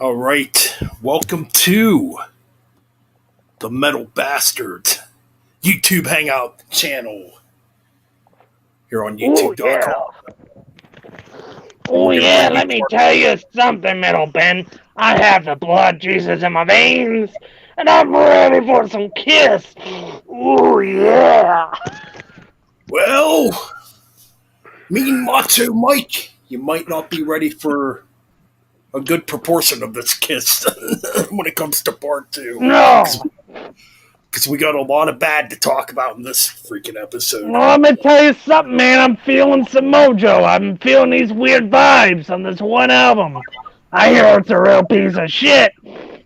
All right, welcome to the Metal Bastards YouTube Hangout channel here on Oh yeah. YouTube.com. Oh We're gonna yeah, bring you let me tell you something, Metal Ben. I have the blood Jesus in my veins, and I'm ready for some Kiss. Oh yeah. well, Mean Macho Mike. You might not be ready for a good proportion of this kiss when it comes to part two, No. because we got a lot of bad to talk about in this freaking episode. Well, let me tell you something, man. I'm feeling some mojo. I'm feeling these weird vibes on this one album. I hear it's a real piece of shit.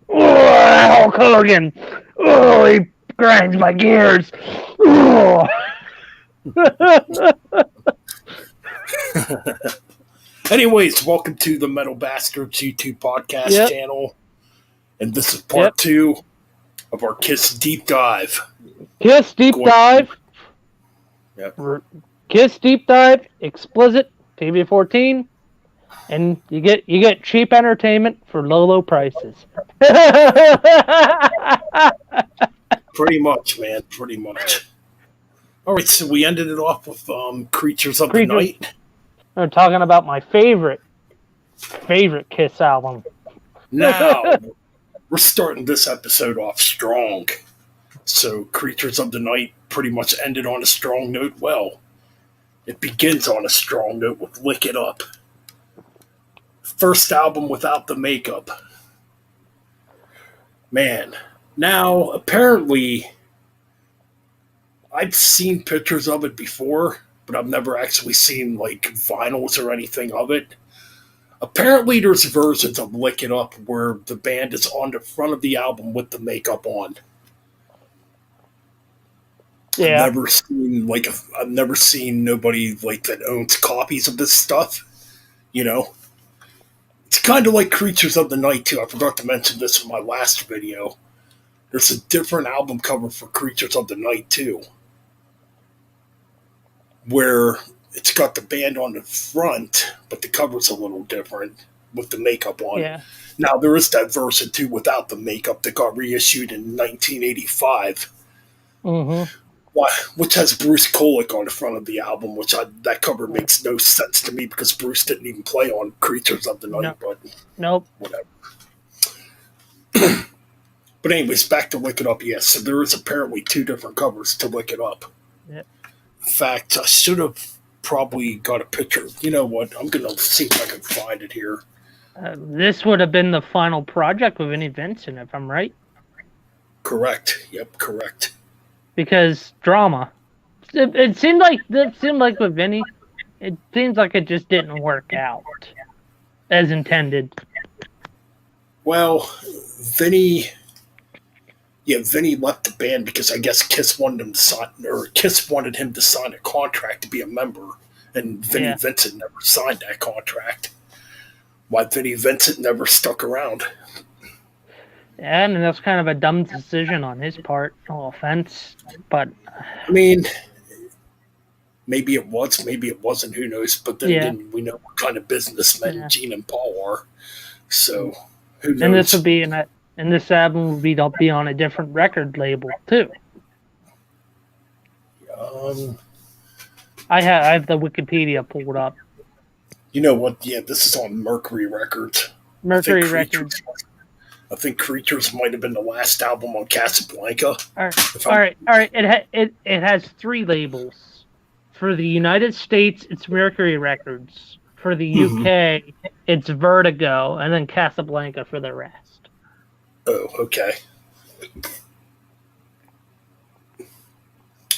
Oh, Hulk Hogan. Oh, he grinds my gears. Oh. Anyways, welcome to the Metal Bastards YouTube podcast Yep. channel, and this is part two of our Kiss deep dive. Kiss Deep Dive. Yep. Kiss Deep Dive, explicit, PG-14, and you get cheap entertainment for low prices. Pretty much, man. Pretty much. All right, so we ended it off with Creatures of the Night. We're talking about my favorite Kiss album. Now, we're starting this episode off strong. So, Creatures of the Night pretty much ended on a strong note. Well, it begins on a strong note with Lick It Up. First album without the makeup. Man. Now, apparently, I've seen pictures of it before, but I've never actually seen like vinyls or anything of it. Apparently, there's versions of Lick It Up where the band is on the front of the album with the makeup on. Yeah. I've never seen nobody like that owns copies of this stuff. You know, it's kind of like Creatures of the Night too. I forgot to mention this in my last video. There's a different album cover for Creatures of the Night too, where it's got the band on the front, but the cover's a little different with the makeup on. Yeah. Now, there is that version too without the makeup that got reissued in 1985, which has Bruce Kulick on the front of the album, that cover makes no sense to me because Bruce didn't even play on Creatures of the Night, but whatever. But anyways, back to Lick It Up, yes. So there is apparently two different covers to Lick It Up. Yep. In fact, I should have probably got a picture. You know what? I'm going to see if I can find it here. This would have been the final project with Vinnie Vincent, if I'm right. Correct. Yep, correct. Because drama. It seemed like with Vinnie, it seems like it just didn't work out as intended. Well, Vinnie left the band because I guess Kiss wanted him to sign a contract to be a member, and Vinnie Vincent never signed that contract. Why Vinnie Vincent never stuck around? Yeah, and that's kind of a dumb decision on his part. No offense, but I mean, maybe it was, maybe it wasn't. Who knows? But then again, we know what kind of businessmen Gene and Paul are. So who knows? And this would be and this album would be on a different record label too. I have the Wikipedia pulled up. You know what? Yeah, this is on Mercury Records. Mercury Records. I think Creatures might have been the last album on Casablanca. All right. It has three labels. For the United States, it's Mercury Records. For the UK, it's Vertigo, and then Casablanca for the rest. Oh, okay.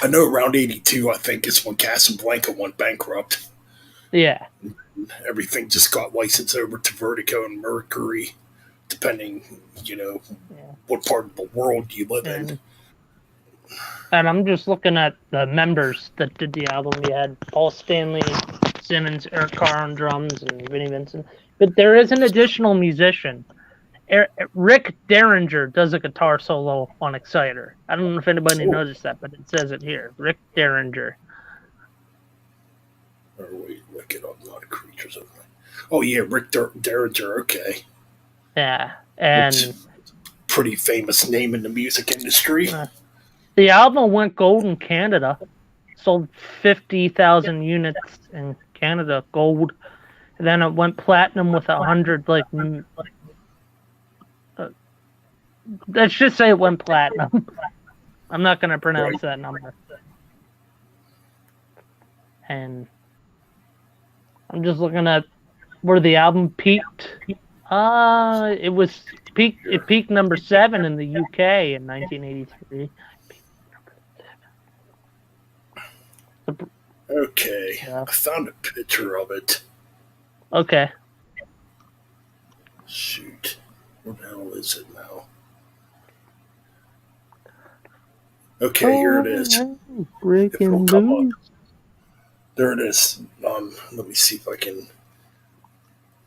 I know around 82, I think, is when Casablanca went bankrupt. Yeah. Everything just got licensed over to Vertigo and Mercury, depending, what part of the world you live in. And I'm just looking at the members that did the album. You had Paul Stanley, Simmons, Eric Carr on drums, and Vinnie Vincent. But there is an additional musician. Rick Derringer does a guitar solo on Exciter. I don't know if anybody noticed that, but it says it here. Rick Derringer. Oh, wait, look it up. Not Creatures of the Night. Oh, yeah, Rick Derringer, okay. Yeah, Which and is a pretty famous name in the music industry. the album went gold in Canada. Sold 50,000 units in Canada, gold. And then it went platinum with 100. Let's just say it went platinum. I'm not going to pronounce that number. And I'm just looking at where the album peaked. It peaked number 7 in the UK in 1983. Okay, Yeah. I found a picture of it. Okay. Shoot, where the hell is it now? Okay, here it is. Breaking It'll come news. up. There it is. Let me see if I can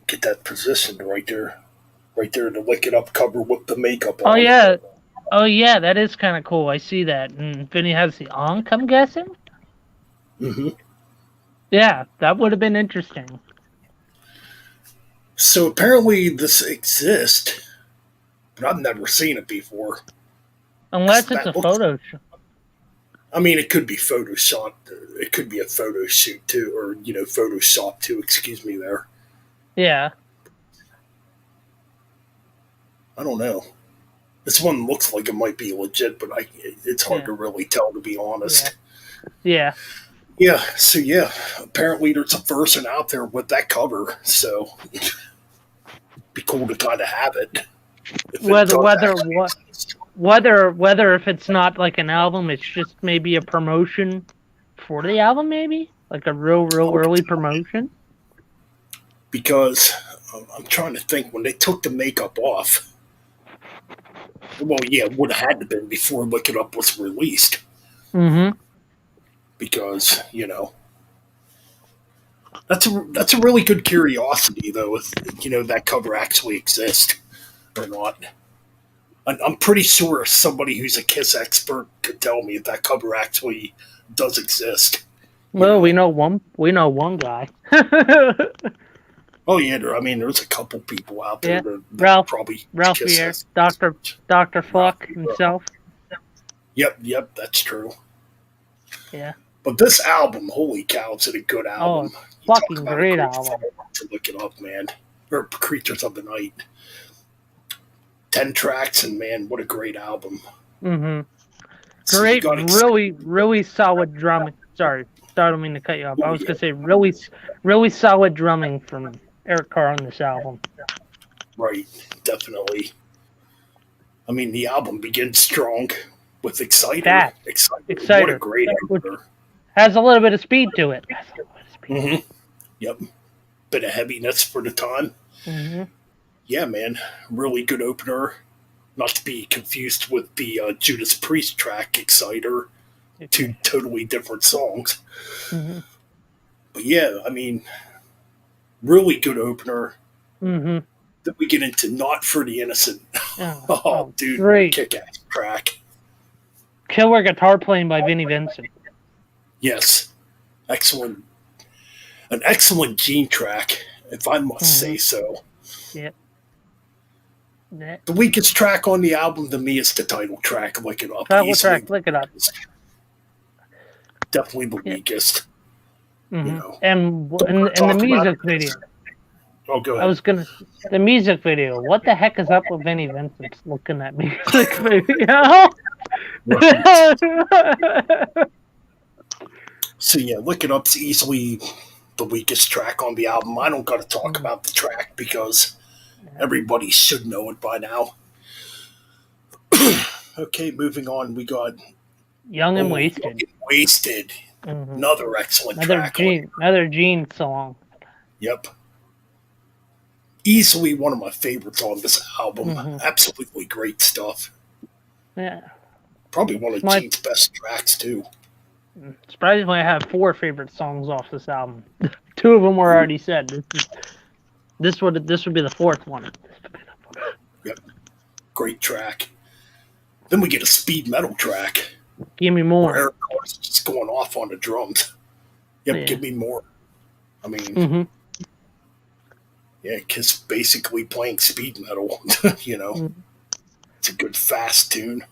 get that positioned right there. Right there, the Lick It Up cover with the makeup on. Oh yeah, that is kind of cool. I see that. And Vinny has the Ankh, I'm guessing. Mm-hmm. Yeah, that would have been interesting. So apparently this exists, but I've never seen it before. Unless it's a photo shoot. I mean, it could be Photoshop. It could be a photo shoot too, or Photoshop too. Excuse me, there. Yeah. I don't know. This one looks like it might be legit, but it's hard to really tell, to be honest. Yeah. Yeah. So yeah, apparently there's a version out there with that cover. So be cool to kind of have it. Whether if it's not like an album, it's just maybe a promotion for the album, maybe like a real early promotion. Because I'm trying to think, when they took the makeup off. Well, yeah, it would have had to been before Lick It Up was released. Mm-hmm. Because that's a really good curiosity, though, if that cover actually exists or not. I'm pretty sure somebody who's a Kiss expert could tell me if that cover actually does exist. Well, we know one guy. Oh yeah, there's a couple people out there that Ralph, probably Ralph Kiss here, has. Dr. Fuck himself. Yep, that's true. Yeah. But this album, holy cow, it's a good album. Fucking great album. To Look It Up, man. Or Creatures of the Night. 10 tracks, and man, what a great album. Mm-hmm. So Great, really solid drumming. Sorry, I don't mean to cut you off. I was gonna say really solid drumming from Eric Carr on this album. Right, definitely. I mean, the album begins strong with Exciter. Exciter. What a great album. Has a little bit of speed to it. Mm-hmm. Yep. Bit of heaviness for the time. Mm-hmm. Yeah, man. Really good opener. Not to be confused with the Judas Priest track, Exciter. Two totally different songs. Mm-hmm. But yeah, I mean, really good opener. Mm-hmm. Then we get into Not for the Innocent. Oh, dude, great. Kick-ass track. Killer guitar playing by Vinnie Vincent. Yes. Excellent. An excellent Gene track, if I must say so. Yep. The weakest track on the album to me is the title track, Lick It Up. Lick It Up. Definitely the weakest. Mm-hmm. And the music video. Oh, go ahead. The music video. What the heck is up with Vinnie Vincent looking at music video? So yeah, Lick It Up's easily the weakest track on the album. I don't got to talk about the track because everybody should know it by now. Okay, moving on. We got Young and Wasted. Young and Wasted. Mm-hmm. Another excellent track. Another Gene song. Yep. Easily one of my favorites on this album. Mm-hmm. Absolutely great stuff. Yeah. Probably one of Gene's best tracks, too. Surprisingly, I have 4 favorite songs off this album. 2 of them were already said. This would be the 4th one. Yep. Great track. Then we get a speed metal track. Give me more. Eric Carr's just going off on the drums. Yep, Give me more. I mean, Yeah, Kiss basically playing speed metal. you know, Mm, it's a good fast tune.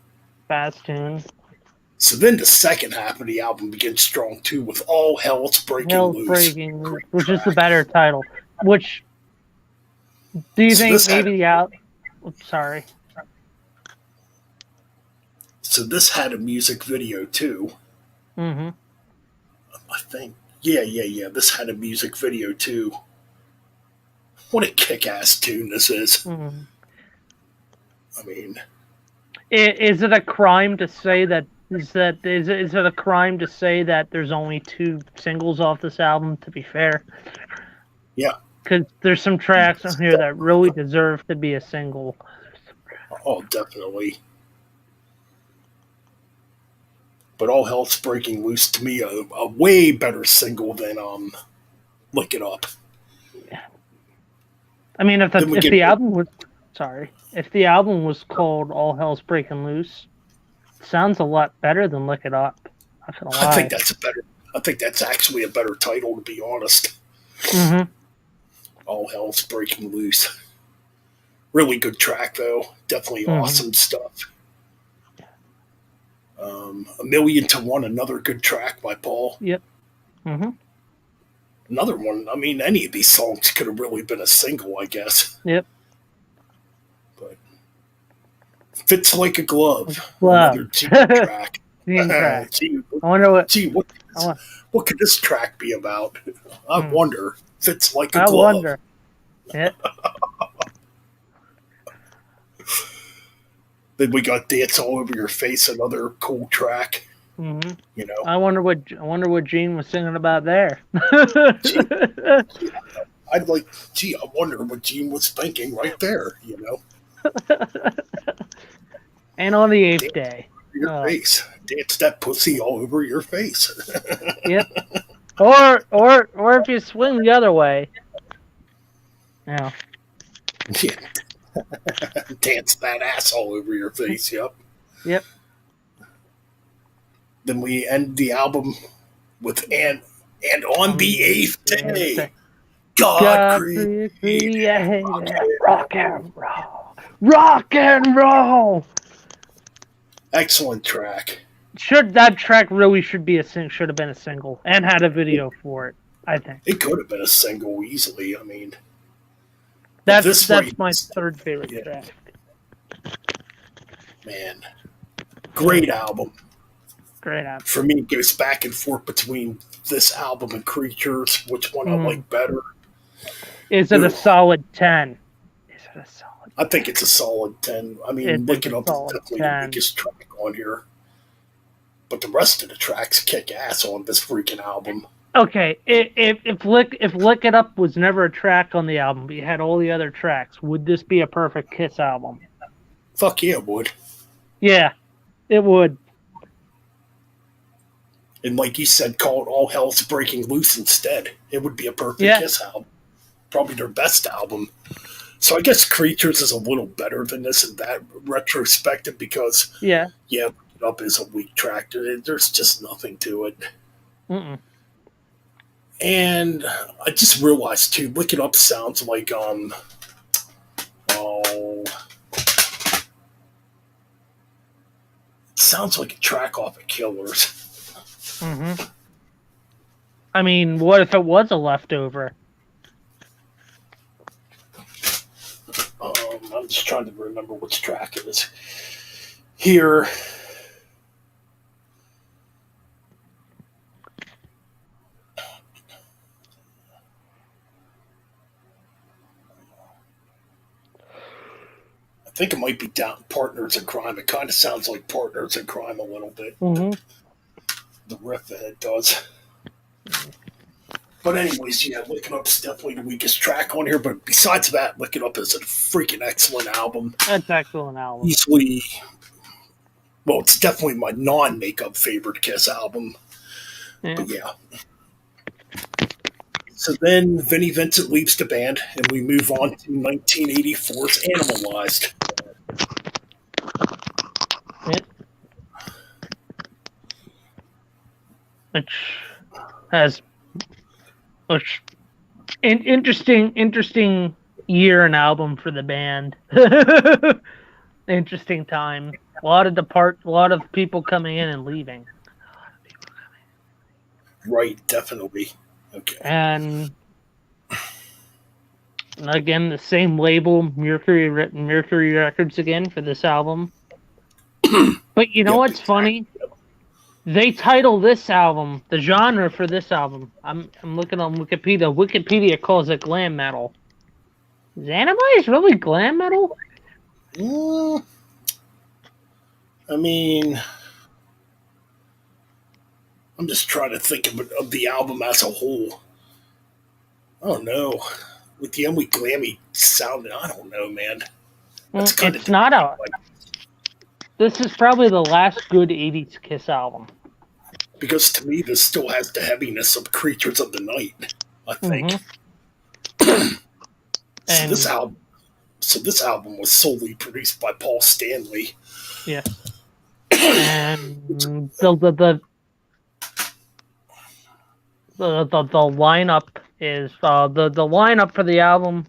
fast tune. So then the second half of the album begins strong too, with All Hell's Breaking Hell's Loose. Breaking, Great which is the track. better title. Which do you So think this had maybe out? Oops, sorry. so this had a music video too. Mm-hmm. I think. Yeah. This had a music video too. What a kick-ass tune this is. Mm-hmm. I mean, Is it a crime to say that? Is it a crime to say that there's only 2 singles off this album? To be fair, yeah. because there's some tracks on here that really deserve to be a single. Oh, definitely. But All Hell's Breaking Loose to me a way better single than Lick It Up. I mean, if Then we if get the album was if the album was called All Hell's Breaking Loose, it sounds a lot better than Lick It Up. Not gonna I think lie. that's a better. I think that's actually a better title, to be honest. Mm-hmm. All Hell's Breaking Loose. Really good track, though. Definitely Mm-hmm. awesome stuff. A Million to One, another good track by Paul. Yep. Mm-hmm. Another one. I mean, any of these songs could have really been a single, I guess. Yep. But Fits Like a Glove. Glove. Another Gene track. Track. Gee, I wonder what. what could this track be about? I wonder. Fits like a I glove. wonder. Yeah. Then we got Dance All Over Your Face, another cool track. Mm-hmm. You know, I wonder what Gene was singing about there. I'd like, I wonder what Gene was thinking right there. You know, And on the 8th dance day. over your face, dance that pussy all over your face. Yep. Or if you swing the other way. Yeah. Yeah. Dance that ass all over your face. Yep. Yep. Then we end the album with and on the 8th day, God created rock and roll. Rock and roll. excellent track. That track really should have been a single and had a video for it, I think. It could have been a single easily. I mean, That's my third favorite track. Man, great album. Great album. For me, it goes back and forth between this album and Creatures. Which one I like better? Is it a solid 10? Is it a solid? I think it's a solid 10. I mean, Lick It Up is definitely the biggest track on here. But the rest of the tracks kick ass on this freaking album. Okay, if Lick It Up was never a track on the album, but you had all the other tracks, would this be a perfect Kiss album? Fuck yeah, it would. Yeah, it would. And like you said, call it All Hell's Breaking Loose instead. It would be a perfect Kiss album. Probably their best album. So I guess Creatures is a little better than this in that retrospective because, yeah, Lick It Up is a weak track. There's just nothing to it. Mm-mm. And I just realized too, Lick It Up sounds like it sounds like a track off of Killers. Mm-hmm. I mean, what if it was a leftover? I'm just trying to remember which track it is. Here. I think it might be down Partners in Crime. It kind of sounds like Partners in Crime a little bit. Mm-hmm. The riff that it does. But anyways, Lick It Up's definitely the weakest track on here. But besides that, Lick It Up is a freaking excellent album. That's an excellent album. Easily, well, it's definitely my non-makeup favorite Kiss album. Yeah. But yeah. So then Vinnie Vincent leaves the band, and we move on to 1984's Animalized. Yeah. Which has interesting year and album for the band. Interesting time. A lot of people coming in and leaving. Right, definitely. Okay. And again, the same label, Mercury Records again for this album. But you know what's funny? They title this album, the genre for this album. I'm looking on Wikipedia. Wikipedia calls it glam metal. Is Animalize really glam metal? I mean, I'm just trying to think of the album as a whole. I don't know. With the Emily Glammy sound, I don't know, man. That's kind it's not a. This is probably the last good '80s Kiss album. Because to me, this still has the heaviness of Creatures of the Night. I think. So this album was solely produced by Paul Stanley. Yeah. And the lineup is the lineup for the album: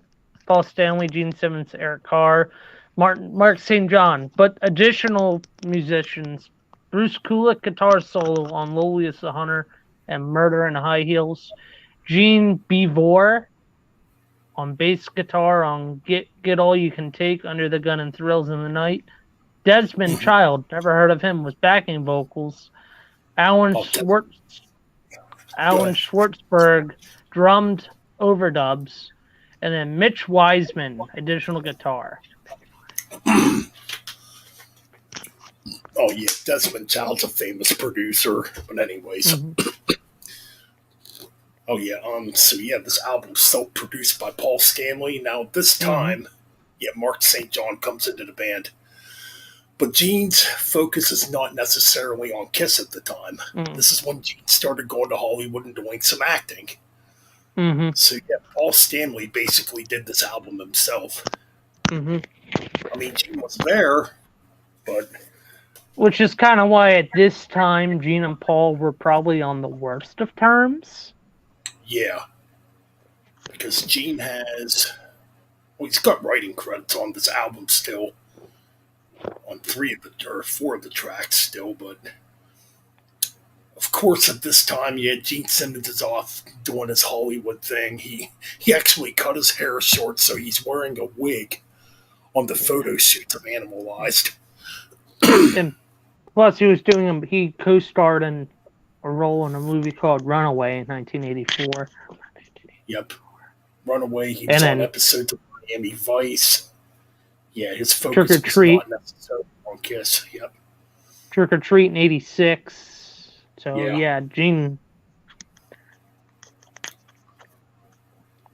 Paul Stanley, Gene Simmons, Eric Carr, Mark St. John, but additional musicians: Bruce Kulick guitar solo on Lowliest the Hunter and Murder in High Heels, Gene Bevore on bass guitar on Get All You Can Take, Under the Gun and Thrills in the Night. Desmond Child, never heard of him, was backing vocals. Alan Schwartzberg drummed overdubs, and then Mitch Wiseman, additional guitar. Oh yeah, Desmond Child's a famous producer. But anyways, oh yeah. So yeah, this album's self-produced by Paul Stanley. Now this time, Mark St. John comes into the band. But Gene's focus is not necessarily on Kiss at the time. This is when Gene started going to Hollywood and doing some acting. So yeah, Paul Stanley basically did this album himself. I mean, Gene was there, but... Which is kind of why at this time, Gene and Paul were probably on the worst of terms. Yeah. Because Gene has... Well, he's got writing credits on this album still. On 4 of the tracks still, but of course at this time, Gene Simmons is off doing his Hollywood thing. He actually cut his hair short, so he's wearing a wig on the photo shoots of Animalized. And plus, he co-starred in a role in a movie called Runaway in 1984. Yep, Runaway. He was on episodes of Miami Vice. Yeah, his focus Trick or Treat. Was not necessarily on Kiss. Yep. Trick or Treat in '86. So yeah, Gene.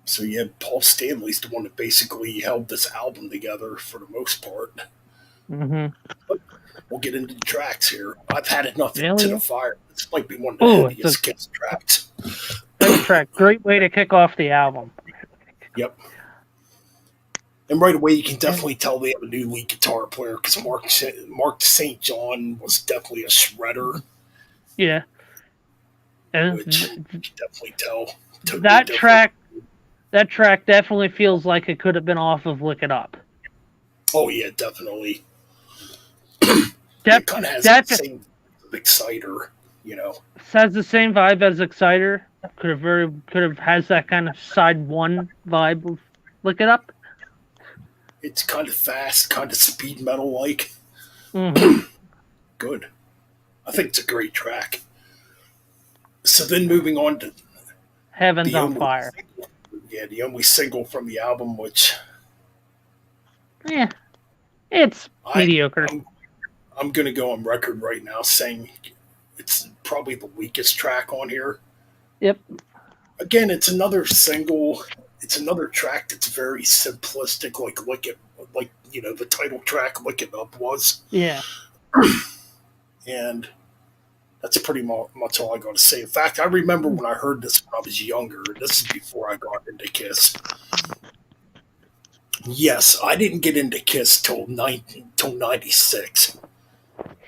So yeah, Paul Stanley's the one that basically held this album together for the most part. But we'll get into the tracks here. I've had enough to the fire. This might be one of the heaviest Kiss tracks. Great track. Great way to kick off the album. Yep. And right away, you can definitely tell they have a new lead guitar player because Mark St. John was definitely a shredder. Yeah. Which you can definitely tell. Totally that track definitely feels like it could have been off of Lick It Up. Oh, yeah, definitely. It kind of has the same Exciter, you know. It has the same vibe as Exciter. Could have has that kind of side one vibe of Lick It Up. It's kind of fast, kind of speed metal like. Good. I think it's a great track. So then moving on to Heaven's on Fire. Yeah, the only single from the album, which... Yeah, it's mediocre. I'm going to go on record right now saying it's probably the weakest track on here. Yep. Again, it's another single... It's another track that's very simplistic, like the title track, Lick It Up was. Yeah. And that's pretty much all I got to say. In fact, I remember when I heard this when I was younger. This is before I got into Kiss. Yes, I didn't get into Kiss till 96.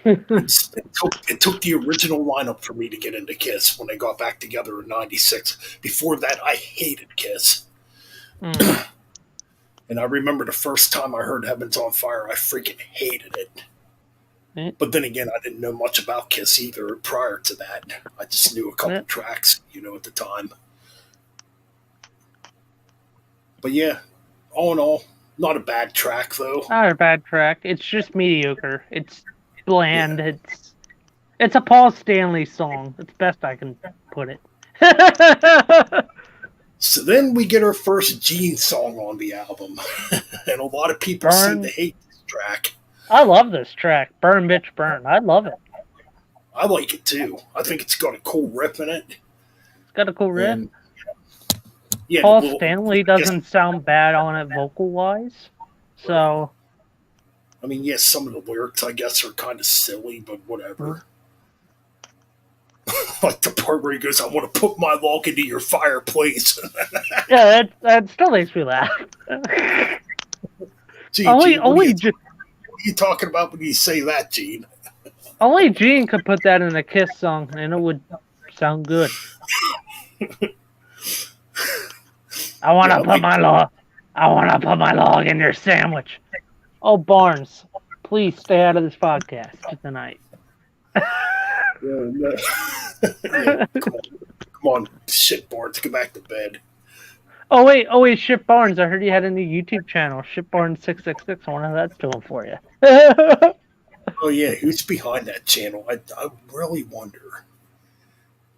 It took the original lineup for me to get into Kiss when they got back together in 96. Before that, I hated Kiss. And I remember the first time I heard Heaven's on Fire, I freaking hated it. Yeah. But then again, I didn't know much about Kiss either prior to that. I just knew a couple Yeah. tracks, at the time. But yeah, all in all, not a bad track though. Not a bad track. It's just mediocre. It's bland. It's a Paul Stanley song. It's best I can put it. So then we get our first Gene song on the album. And a lot of people seem to hate this track. I love this track. Burn, Bitch, Burn. I love it. I like it too. I think it's got a cool riff in it. It's got a cool riff. And, yeah, Paul Stanley doesn't sound bad on it vocal-wise. So, I mean, yes, some of the lyrics, I guess, are kind of silly, but whatever. Like the part where he goes, I want to put my log into your fireplace. yeah, that still makes me laugh. Gee, only, Gene, only, what are you talking about when you say that, Gene? Only Gene could put that in a Kiss song, and it would sound good. I want to put my log in your sandwich. Oh, Barnes, please stay out of this podcast tonight. Yeah, come on, shit, Barnes, go back to bed. Oh wait, Ship Barnes. I heard you had a new YouTube channel, Ship Barnes 666. I wonder how that's doing for you. Oh yeah, who's behind that channel? I really wonder.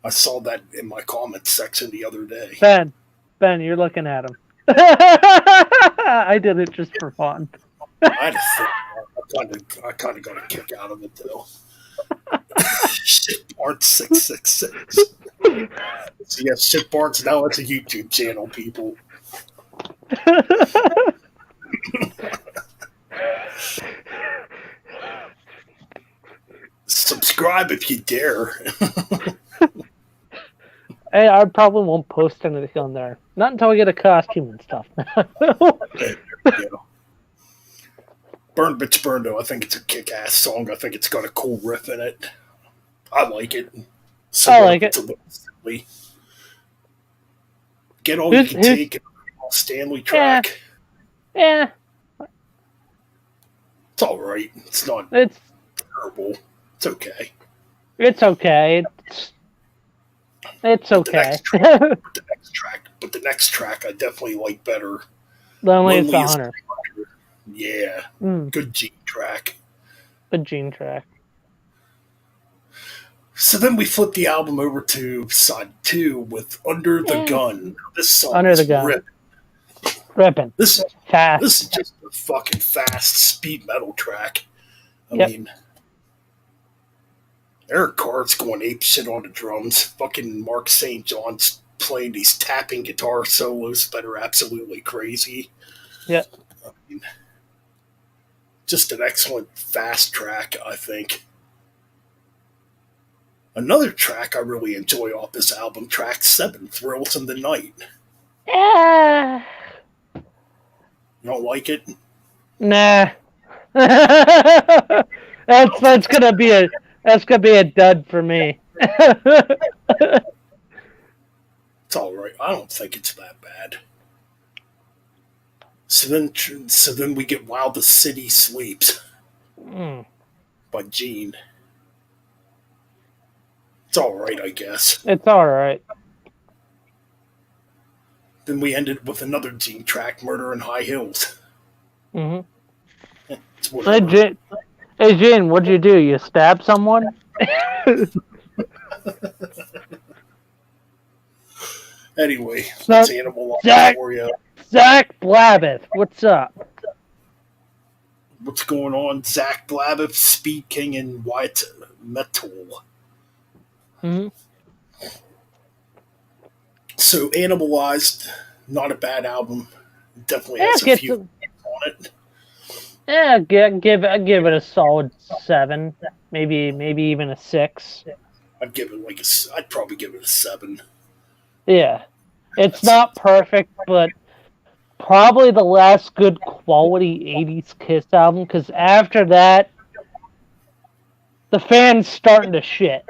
I saw that in my comments section the other day. Ben, you're looking at him. I did it just for fun. I kind of got a kick out of it though. Shit Barnes 666. So yeah, Shit Barnes now it's a YouTube channel, people. Subscribe if you dare. Hey, I probably won't post anything on there. Not until I get a costume and stuff. Burn Bitch Burn, though, I think it's a kick-ass song. I think it's got a cool riff in it. I like it. So I like it. It's a little silly. Get All You Can Take, and Stanley track. Yeah. It's alright. It's not It's terrible. It's okay. It's okay. It's okay. But the next track I definitely like better. Loneliest the Hunter. Yeah. Good Gene track. Good Gene track. So then we flip the album over to side 2 with Under the Gun. This song Under the is Gun. Ripping. This Fast. is just a fucking fast speed metal track. I mean, Eric Carr's going ape shit on the drums. Fucking Mark St. John's playing these tapping guitar solos that are absolutely crazy. Yeah. I mean, just an excellent fast track, I think. Another track I really enjoy off this album, track 7, Thrills in the Night. Yeah. You don't like it? Nah. that's gonna be a dud for me. It's alright. I don't think it's that bad. So then we get While the City Sleeps by Gene. It's alright, I guess. It's alright. Then we ended with another Gene track, Murder in High Hills. Mm-hmm. Hey, Gene, what'd you do? You stab someone? Anyway, that's Animal Zach, for you. Zach Blabbeth, what's up? What's going on? Zach Blabbeth, Speed King, and White Metal. Mm-hmm. So, Animalized, not a bad album. Definitely has a few on it. Yeah, give it a solid 7, maybe even a 6. I'd probably give it a 7. Yeah, it's not perfect, but probably the last good quality 80s Kiss album, because after that, the fans starting to shit.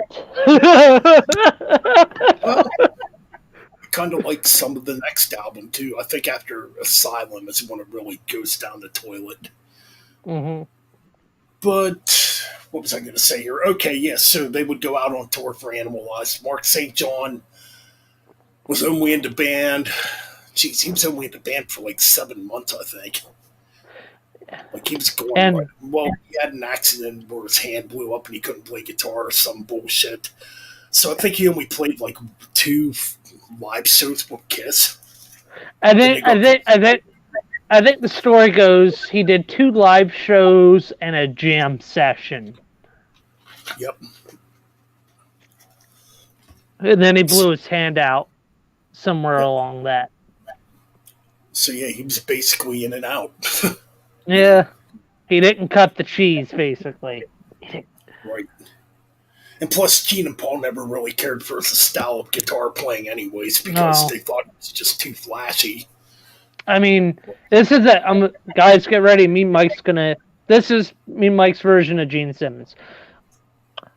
kind of like some of the next album too. I think after Asylum is when it really goes down the toilet. Mm-hmm. But what was I going to say here? Okay, yes. So they would go out on tour for Animalized. Mark St. John was only in the band. Jeez, he was only in the band for like 7 months, I think. Like he was going. And Well, he had an accident where his hand blew up and he couldn't play guitar or some bullshit. So I think he only played like 2 live shows with Kiss. I think the story goes he did 2 live shows and a jam session. Yep. And then he blew his hand out somewhere along that. So yeah, he was basically in and out. Yeah. He didn't cut the cheese, basically. Right. And plus, Gene and Paul never really cared for his style of guitar playing, anyways, because they thought it was just too flashy. I mean, this is guys, get ready. This is me and Mike's version of Gene Simmons.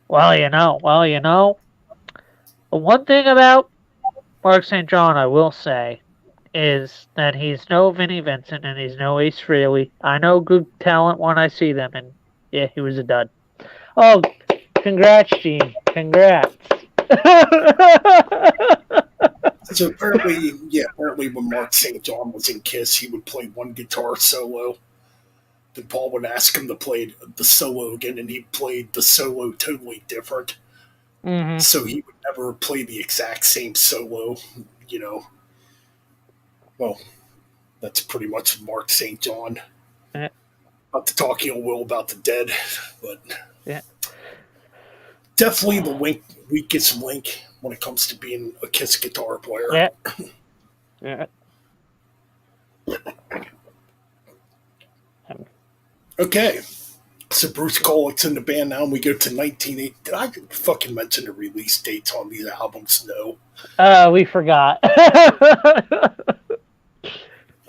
Well, you know. The one thing about Mark St. John, I will say, is that he's no Vinnie Vincent and he's no Ace Frehley. I know good talent when I see them, and yeah, he was a dud. Oh, congrats, Gene. Congrats. So apparently when Mark St. John was in Kiss, he would play one guitar solo. Then Paul would ask him to play the solo again, and he played the solo totally different. Mm-hmm. So he would never play the exact same solo, you know. Well, that's pretty much Mark St. John. Yeah. Not to talk ill will about the dead, but yeah, definitely the weakest link when it comes to being a Kiss guitar player. Yeah. Yeah. Okay. So Bruce Kulick's in the band now, and we go to 1980. Did I fucking mention the release dates on these albums? No. We forgot.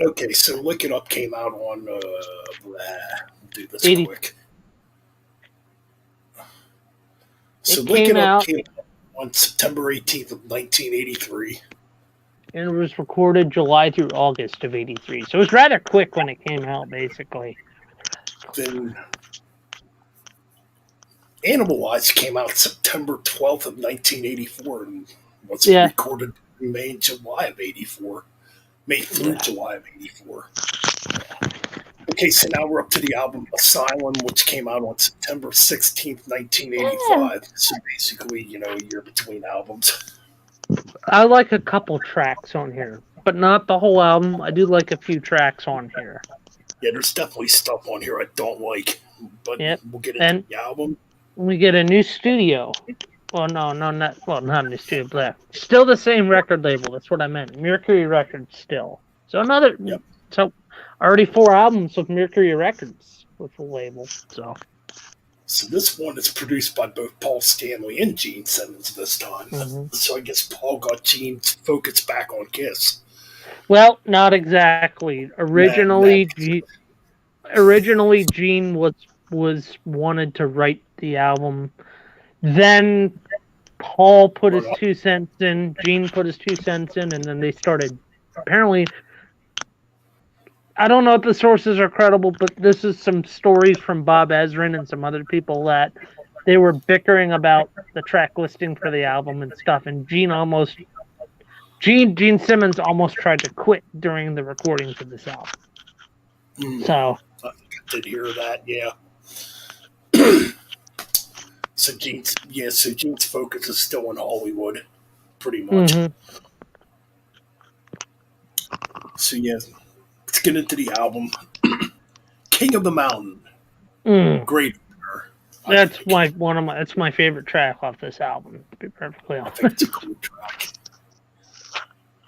Okay, so Lick It Up came out on, we'll do this 80. quick. So It Lick came It Up out- came out on September 18th of 1983. And it was recorded July through August of 83. So it was rather quick when it came out, basically. Then Animalized came out September 12th of 1984 and was recorded in May and July of 84. May through July of 84. Okay, so now we're up to the album Asylum, which came out on September 16th, 1985. So basically, a year between albums. I like a couple tracks on here, but not the whole album. I do like a few tracks on here. Yeah, there's definitely stuff on here I don't like, but we'll get into the album. We get a new studio. Well, not a new studio, but still the same record label. That's what I meant. Mercury Records still. So so already 4 albums with Mercury Records with the label. So this one is produced by both Paul Stanley and Gene Simmons this time. Mm-hmm. So I guess Paul got Gene's focus back on Kiss. Well, not exactly. Originally, Gene was wanted to write the album. Then Paul put his 2 cents in, Gene put his 2 cents in, and then they started. Apparently, I don't know if the sources are credible, but this is some stories from Bob Ezrin and some other people that they were bickering about the track listing for the album and stuff, and Gene Simmons almost tried to quit during the recordings of this album. So I did hear that, yeah. So Gene's focus is still in Hollywood, pretty much. Mm-hmm. So let's get into the album. King of the Mountain. Great. That's that's my favorite track off this album, to be perfectly honest. I think it's a cool track.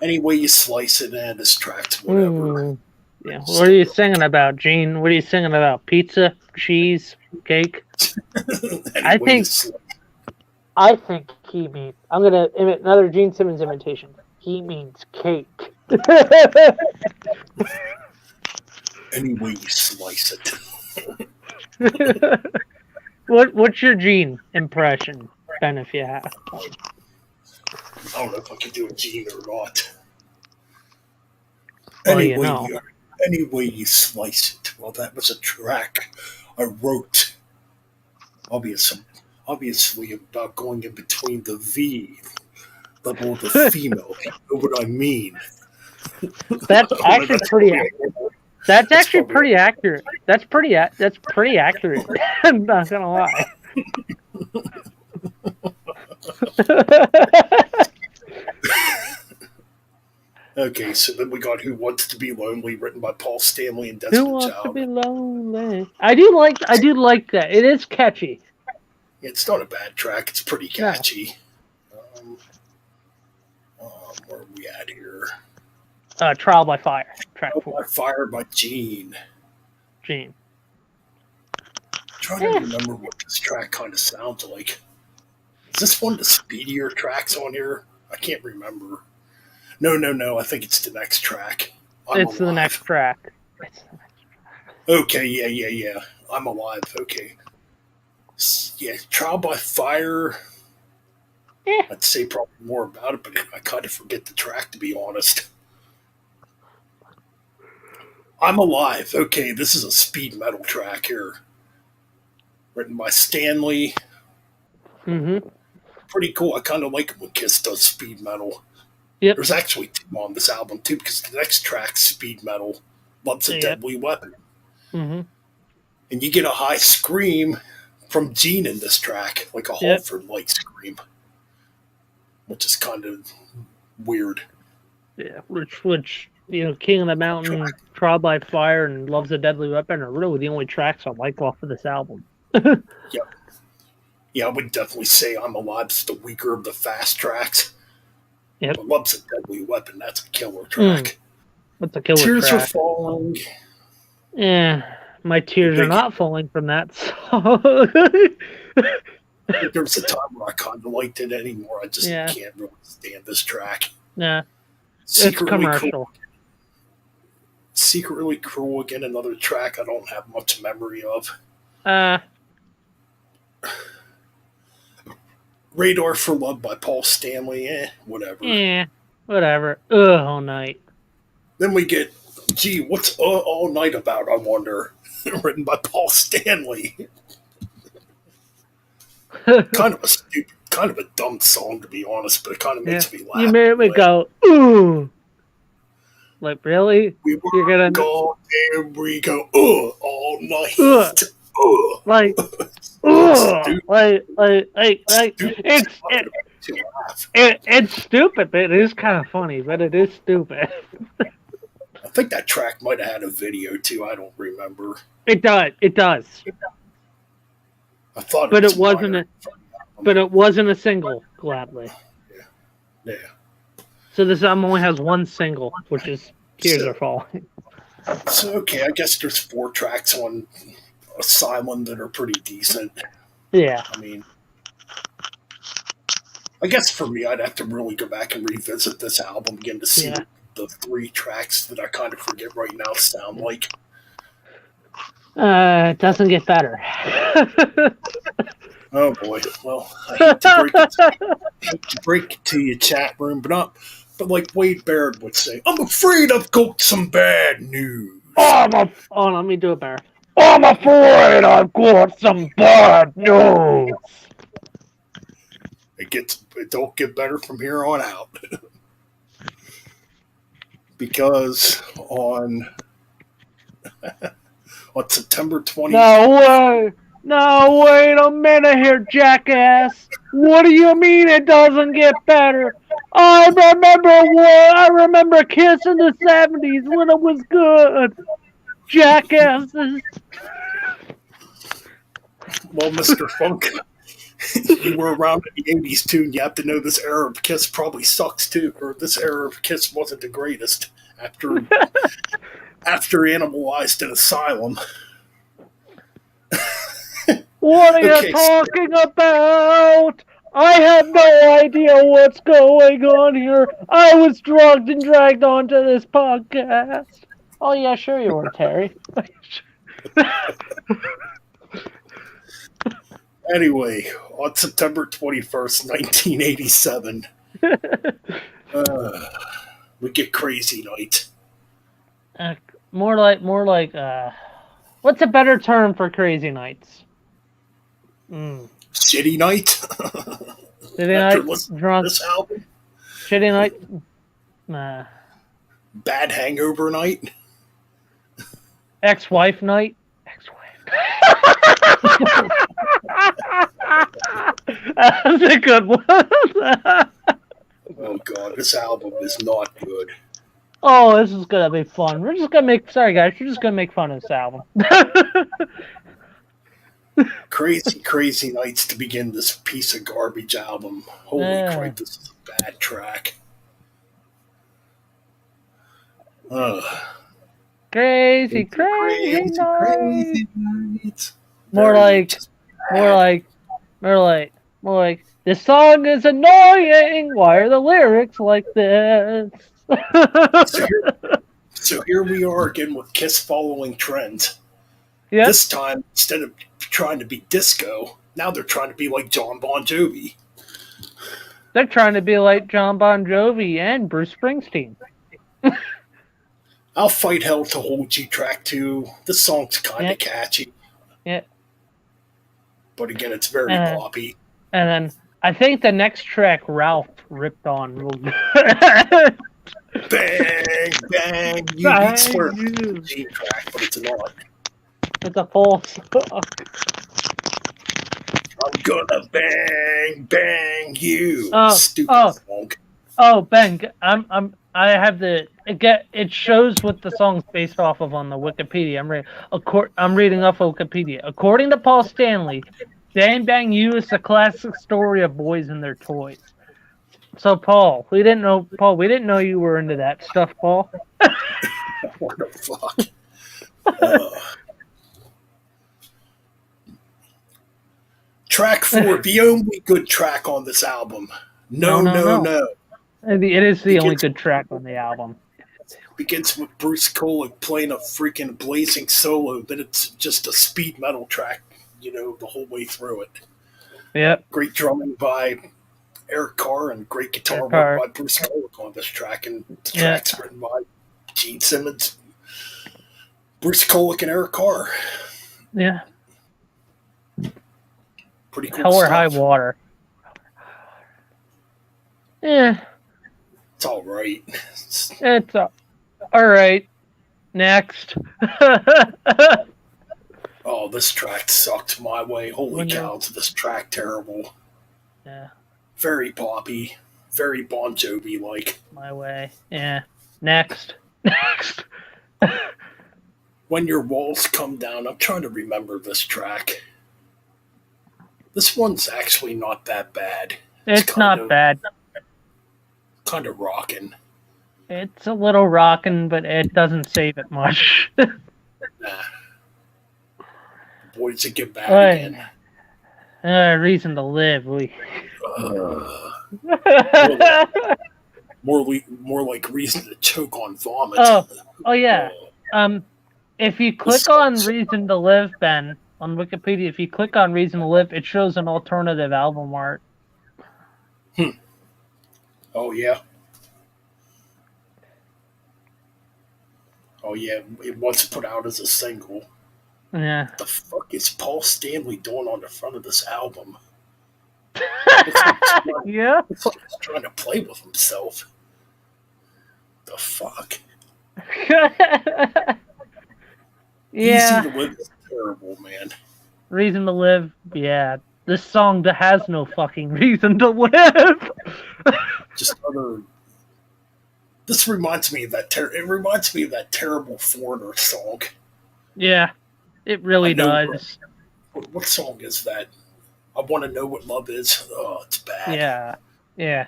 Any way you slice it, this track's whatever. Yeah. What are you singing about, Gene? What are you singing about? Pizza, cheese, cake? I think he means. I'm gonna emit another Gene Simmons imitation. He means cake. Any way you slice it. What's your Gene impression, Ben? If you have. I don't know if I can do a Gene or not. Well, Any way you slice it, well, that was a track I wrote. Obviously, about going in between the V level of the female. You know what I mean? That's actually pretty. That's That's actually probably- pretty accurate. That's pretty accurate. I'm not gonna lie. Okay, so then we got "Who Wants to Be Lonely," written by Paul Stanley and Who Desmond wants to Child. be lonely? I do like that. It is catchy. It's not a bad track. It's pretty catchy. Where are we at here? Trial by Fire, track Oh, 4. by Fire by Gene. Gene. Trying to remember what this track kind of sounds like. Is this one of the speedier tracks on here? I can't remember. No. I think it's the next track. It's the next track. Okay, yeah. I'm Alive. Okay. Yeah, Trial by Fire. Yeah. I'd say probably more about it, but I kind of forget the track, to be honest. I'm Alive. Okay, this is a speed metal track here. Written by Stanley. Mm-hmm. Pretty cool. I kind of like it when Kiss does speed metal. Yep. There's actually 2 on this album, too, because the next track's speed metal. Love's a Deadly Weapon. Mm-hmm. And you get a high scream from Gene in this track, like a Halford-like scream. Which is kind of weird. Yeah, which King of the Mountain, Trial by Fire, and Love's a Deadly Weapon are really the only tracks I like off of this album. Yeah, I would definitely say I'm Alive's the weaker of the fast tracks. Yep. But Love's a Deadly Weapon, that's a killer track. That's a killer Tears track. Are Falling. Yeah, my tears are not falling from that song. There was a time where I kind of liked it anymore. I just can't really stand this track. Yeah, it's commercial. Secretly Cruel, again, another track I don't have much memory of. Radar for Love by Paul Stanley, whatever. Yeah, whatever. All Night. Then we get, gee, what's All Night about, I wonder? Written by Paul Stanley. Kind of a dumb song, to be honest, but it kind of makes me laugh. You made me go, ooh. Like, really? You're gonna go, there we go, all night. Like, it's stupid, but it is kind of funny, but it is stupid. I think that track might have had a video too. I don't remember. It does. I thought, but it wasn't a single. Gladly. Yeah. So this album only has one single, which is "Tears Are Falling." So okay, I guess there's 4 tracks on Asylum that are pretty decent. Yeah. I mean, I guess for me, I'd have to really go back and revisit this album again to see what the 3 tracks that I kind of forget right now sound like. It doesn't get better. Oh boy! Well, I hate to break it to you, chat room, but like Wade Barrett would say, I'm afraid I've got some bad news. Let me do it better. I'm afraid I've got some bad news. It don't get better from here on out. Because on September 20th. No, wait a minute here, jackass. What do you mean it doesn't get better? I remember Kiss in the 70s when it was good. Jackasses. Well, Mr. Funk, you were around in the 80s too, and you have to know this era of Kiss probably sucks too, or this era of Kiss wasn't the greatest after Animalized in Asylum. What are you talking about? I have no idea what's going on here. I was drugged and dragged onto this podcast. Oh, yeah, sure you were, Terry. Anyway, on September 21st, 1987, We get crazy night. More like what's a better term for crazy nights? Shitty night. Shitty After night, listening to drunk. this album, Shitty night. Nah. bad hangover night. Ex-wife night. Ex-wife. That's a good one. Oh god, this album is not good. Oh, this is gonna be fun. We're just gonna make. Sorry, guys. We're just gonna make fun of this album. Crazy, crazy nights to begin this piece of garbage album. Holy crap, this is a bad track. Crazy nights. More like. This song is annoying. Why are the lyrics like this? So here we are again with Kiss following trends. Yeah. This time, instead of trying to be disco, now they're trying to be like John Bon Jovi. They're trying to be like John Bon Jovi and Bruce Springsteen. I'll Fight Hell to Hold You track 2. This song's kind of catchy. Yeah. But again, it's very poppy. And then I think the next track Ralph ripped on real good. Bang, bang. You'd swear it's a G track, but it's not. It's a full song. I'm gonna bang, bang you. Stupid song. Oh, Ben, I have it shows what the song's based off of on the Wikipedia. I'm reading off of Wikipedia. According to Paul Stanley, Bang Bang You is a classic story of boys and their toys. So Paul, we didn't know you were into that stuff, Paul. What the fuck? Track 4, the only good track on this album. No. It is the only good track on the album. Begins with Bruce Kulick playing a freaking blazing solo, then it's just a speed metal track, the whole way through it. Yep. Great drumming by Eric Carr and great guitar work by Bruce Kulick on this track, and the track's written by Gene Simmons, Bruce Kulick, and Eric Carr. Yeah. Pretty cool Hell or stuff. High Water. Yeah. It's all right. It's all right. Next. Oh, this track sucked my way. Holy cow, is this track terrible. Yeah. Very poppy. Very Bon Jovi-like. My way. Yeah. Next. When Your Walls Come Down. I'm trying to remember this track. This one's actually not that bad. It's not bad. Kind of rocking. It's a little rocking, but it doesn't save it much. Nah. Boys that get bad again. Reason to Live. More like Reason to Choke on Vomit. Oh yeah. If you click on Reason to Live, Ben, on Wikipedia, if you click on Reason to Live, it shows an alternative album art. Oh yeah. Oh yeah, it was put out as a single. Yeah. What the fuck is Paul Stanley doing on the front of this album? Yeah. It's like he's trying to play with himself. The fuck? Yeah. Easy to Live is terrible, man. Reason to Live, yeah. This song has no fucking reason to live. Just other. This reminds me of that. It reminds me of that terrible Foreigner song. Yeah, it really does. What song is that? I Want to Know What Love Is. Oh, it's bad. Yeah.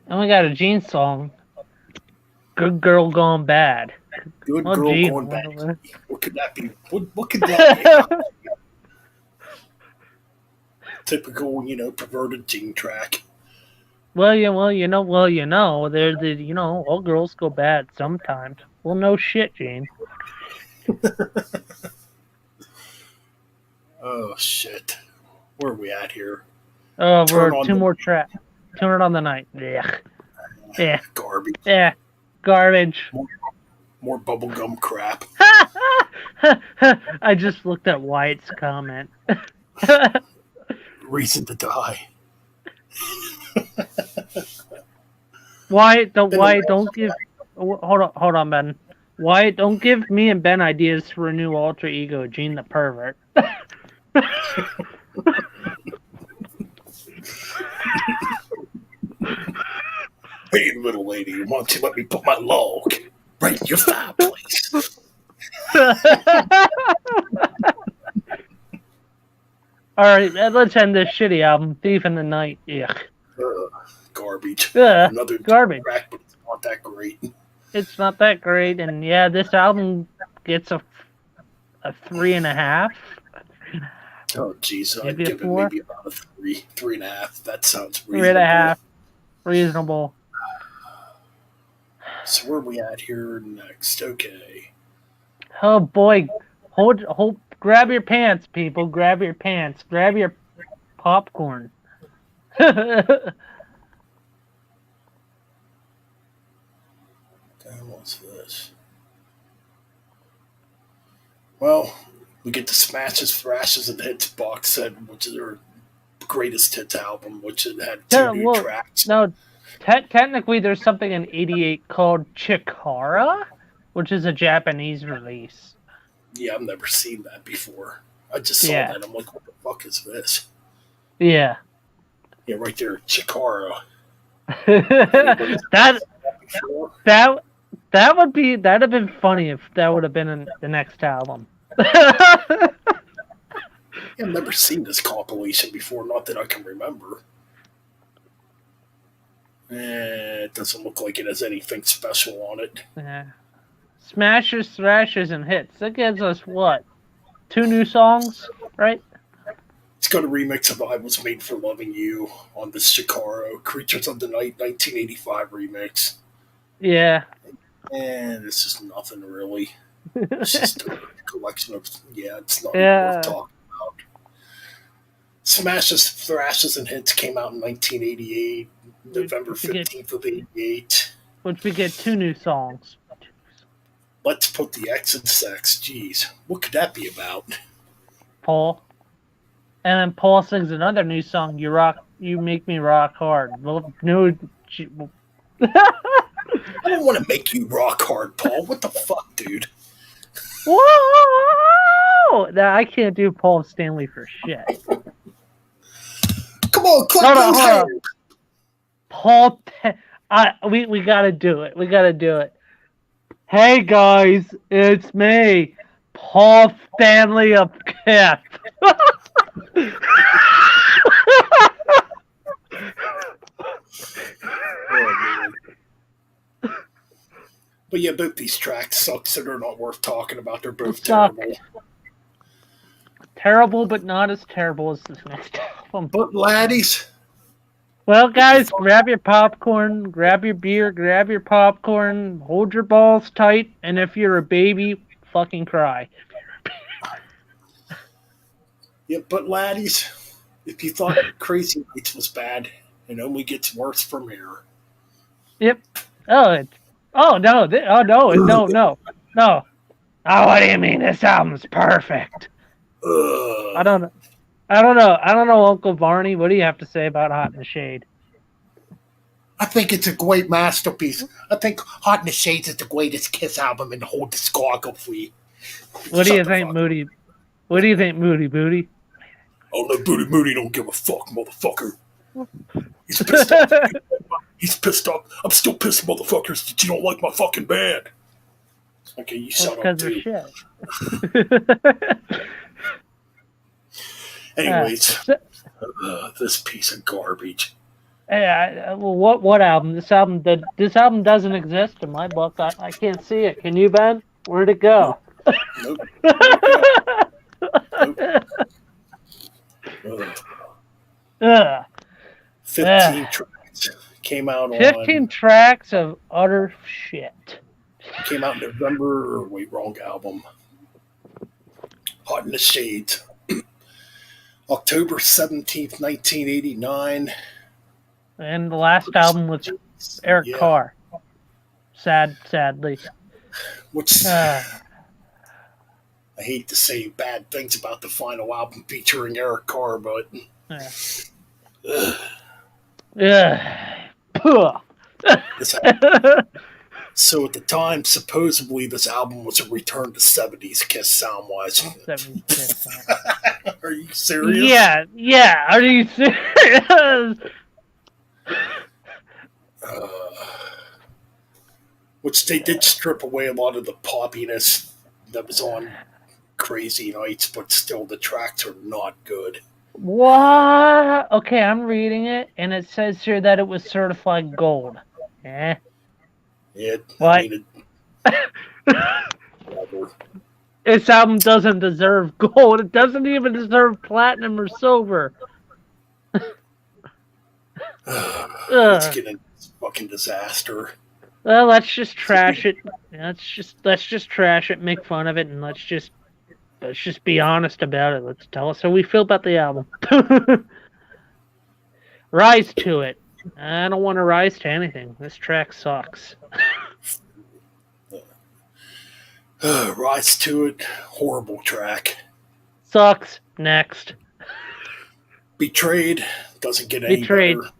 And we got a Gene song. Good Girl Gone Bad. Good Girl Gone Bad. What could that be? What could that be? Typical, perverted Gene track. Well, you know, they're all girls go bad sometimes. Well, no shit, Gene. Oh shit. Where are we at here? Oh, we're two more tracks. Tune It on the Night. Yeah. Yeah. Garbage. Yeah. Garbage. More bubblegum crap. I just looked at Wyatt's comment. Reason to Die. Wyatt, don't give. Hold on, Ben. Wyatt, don't give me and Ben ideas for a new alter ego, Gene the Pervert. Hey, little lady, why don't you let me put my log right in your fireplace? All right, let's end this shitty album, Thief in the Night. Yeah. Garbage. Another garbage. Track, but it's not that great. It's not that great, and yeah, this album gets a 3.5. Oh, jeez, I'd give it maybe about a 3.5. That sounds reasonable. 3.5, reasonable. So where are we at here next? Okay. Oh boy, hold, grab your pants, people. Grab your pants. Grab your popcorn. What's this? Well, we get the Smashes, Thrashes, and Hits box set, which is their greatest hits album, which it had two new tracks. No, technically, there's something in '88 called Chikara, which is a Japanese release. Yeah, I've never seen that before. I just saw that. I'm like, what the fuck is this? Yeah. Yeah, right there, Chikara. That'd have been funny if that would have been in the next album. I've never seen this compilation before, not that I can remember. It doesn't look like it has anything special on it. Yeah. Smashes, Thrashes, and Hits. That gives us what? 2 new songs, right? It's got a remix of I Was Made for Loving You on the Chikara Creatures of the Night 1985 remix. Yeah. And it's just nothing really. It's just a collection of, it's not worth talking about. Smashes, Thrashes, and Hits came out in 1988, November 15th of 88. Which we get 2 new songs. Let's Put the X in Sex. Jeez, what could that be about? Paul. And then Paul sings another new song, You Make Me Rock Hard. Well, no, I don't want to make you rock hard, Paul. What the fuck, dude? Whoa! I can't do Paul Stanley for shit. Come on, clap those hands. Paul, we gotta do it. We gotta do it. Hey guys, it's me, Paul Stanley of Kiss. But yeah, both these tracks suck, so they're not worth talking about. They're both terrible. Terrible, but not as terrible as this next album. But laddies. Well, guys, grab your popcorn, grab your beer, grab your popcorn, hold your balls tight, and if you're a baby, fucking cry. Yeah, but laddies, if you thought Crazy Nights was bad, it only gets worse from here. Yep. No. Oh, what do you mean? This album's perfect. I don't know. I don't know, Uncle Barney. What do you have to say about Hot in the Shade? I think it's a great masterpiece. I think Hot in the Shade is the greatest Kiss album in the whole discography. What do you think, Moody? What do you think, Moody Booty? Oh, no, Booty Moody don't give a fuck, motherfucker. He's pissed off. He's pissed off. I'm still pissed, motherfuckers, that you don't like my fucking band. Okay, you shut up, too. Anyways, this piece of garbage. Hey, what album? This album doesn't exist in my book. I can't see it. Can you, Ben? Where'd it go? Nope. 15 tracks came out 15 tracks of utter shit. Came out in November. Wait, wrong album. Hot in the Shades. October 17th, 1989. And the last album was Eric Carr. Sadly. Which Uh, I hate to say bad things about the final album featuring Eric Carr, but yeah. So at the time, supposedly this album was a return to 70s Kiss sound-wise. Are you serious? Yeah. Are you serious? Which they did strip away a lot of the poppiness that was on Crazy Nights, but still the tracks are not good. What? Okay, I'm reading it, and it says here that it was certified gold. Eh? What? This album doesn't deserve gold. It doesn't even deserve platinum or silver. Let's get into this fucking disaster. Well, let's just trash it. Let's just trash it, make fun of it, and let's just be honest about it. Let's tell us how we feel about the album. Rise to it. I don't want to rise to anything. This track sucks. Rise to it. Horrible track. Sucks. Next. Betrayed. Doesn't get any Betrayed. better.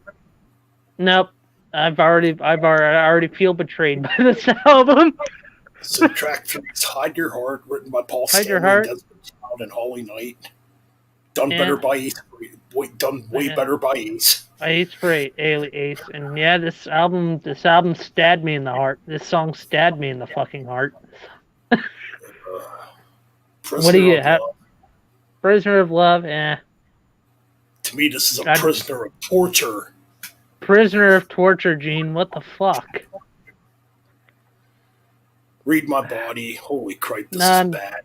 Nope. I already feel betrayed by this album. So track 3 is Hide Your Heart, written by Paul Hide Your Stanley, Heart. and Holly Knight. Done better by Ace. Done way better by Ace. Ace for Ace, and yeah, this album stabbed me in the heart. This song stabbed me in the fucking heart. What do you have? Prisoner of Love, eh. To me, this is a prisoner of torture. Prisoner of torture, Gene. What the fuck? Read My Body. Holy crap, this is bad.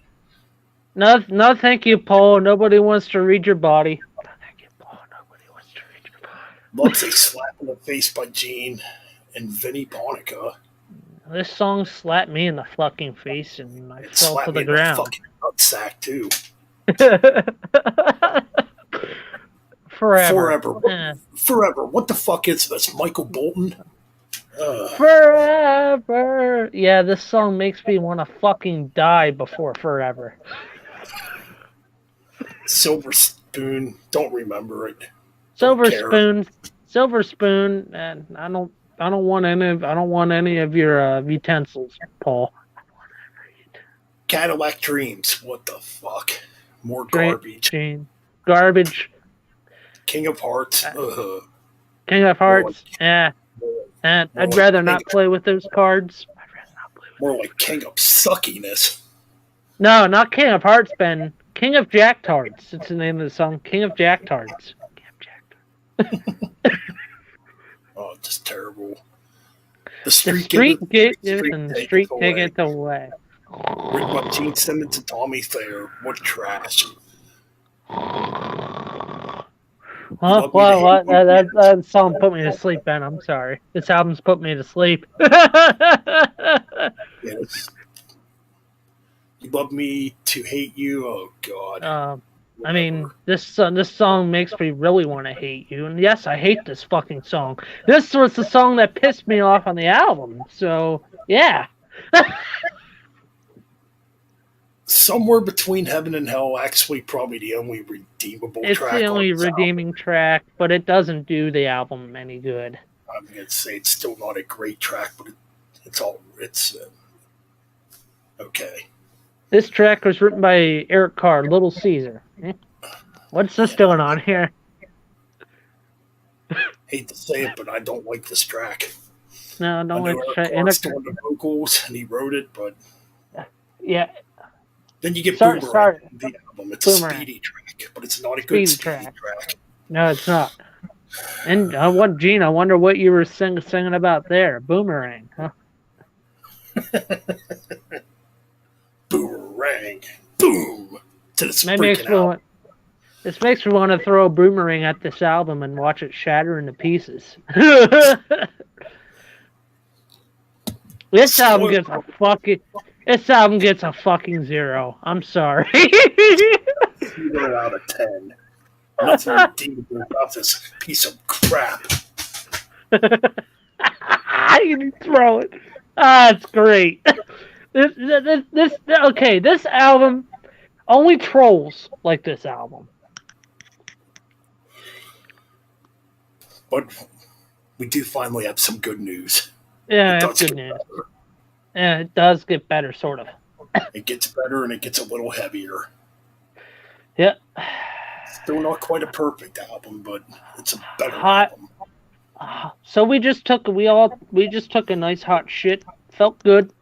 No, thank you, Paul. Nobody wants to read your body. No, thank you, Paul. Nobody wants to read your body. Loves a slap in the face by Gene and Vinnie Ponica. This song slapped me in the fucking face, and I fell to the ground. Fucking nutsack too. Forever. Forever. What the fuck is this? Michael Bolton? Forever. Yeah, this song makes me want to fucking die before forever. Silver Spoon. Don't remember it. Silver Spoon. And I don't want any of your utensils, Paul. Cadillac Dreams. What the fuck? More garbage. Garbage. King of Hearts. King of Hearts. Yeah. I'd rather not play with those cards. More like King of Suckiness. No, not King of Hearts, Ben. King of Jack Tards. It's the name of the song. King of Jack Tards. Oh, just terrible. The street tickets away. Written by Gene Simmons and Tommy Thayer. What trash. Huh? What? That song put me to sleep, Ben. I'm sorry. This album's put me to sleep. Yes. You love me to hate you. Oh God. I mean, this song makes me really want to hate you. And yes, I hate this fucking song. This was the song that pissed me off on the album. So yeah. Somewhere between Heaven and Hell, actually probably the only redeemable track. It's the only redeeming track, but it doesn't do the album any good. I'm going to say it's still not a great track, but it's okay. This track was written by Eric Carr, Little Caesar. What's this doing on here? Hate to say it, but I don't like this track. No, I don't like Eric Carr's doing the vocals, and he wrote it, but yeah. Then you get Boomerang, the album. It's a speedy track, but it's not a good speedy track. No, it's not. And Gene, I wonder what you were singing about there. Boomerang, huh? Boomerang. Boom. To this freaking album. This makes me want to throw a boomerang at this album and watch it shatter into pieces. This album gets a fucking 0. I'm sorry. 0 out of 10. Nothing redeemable about this piece of crap. You throw it. Ah, it's great. This album, only trolls like this album. But we do finally have some good news. Yeah, It that's does good get news. better. Yeah, it does get better, sort of. It gets better and it gets a little heavier. Yeah. Still not quite a perfect album, but it's a better Hot. album. So we just took a nice hot shit, felt good,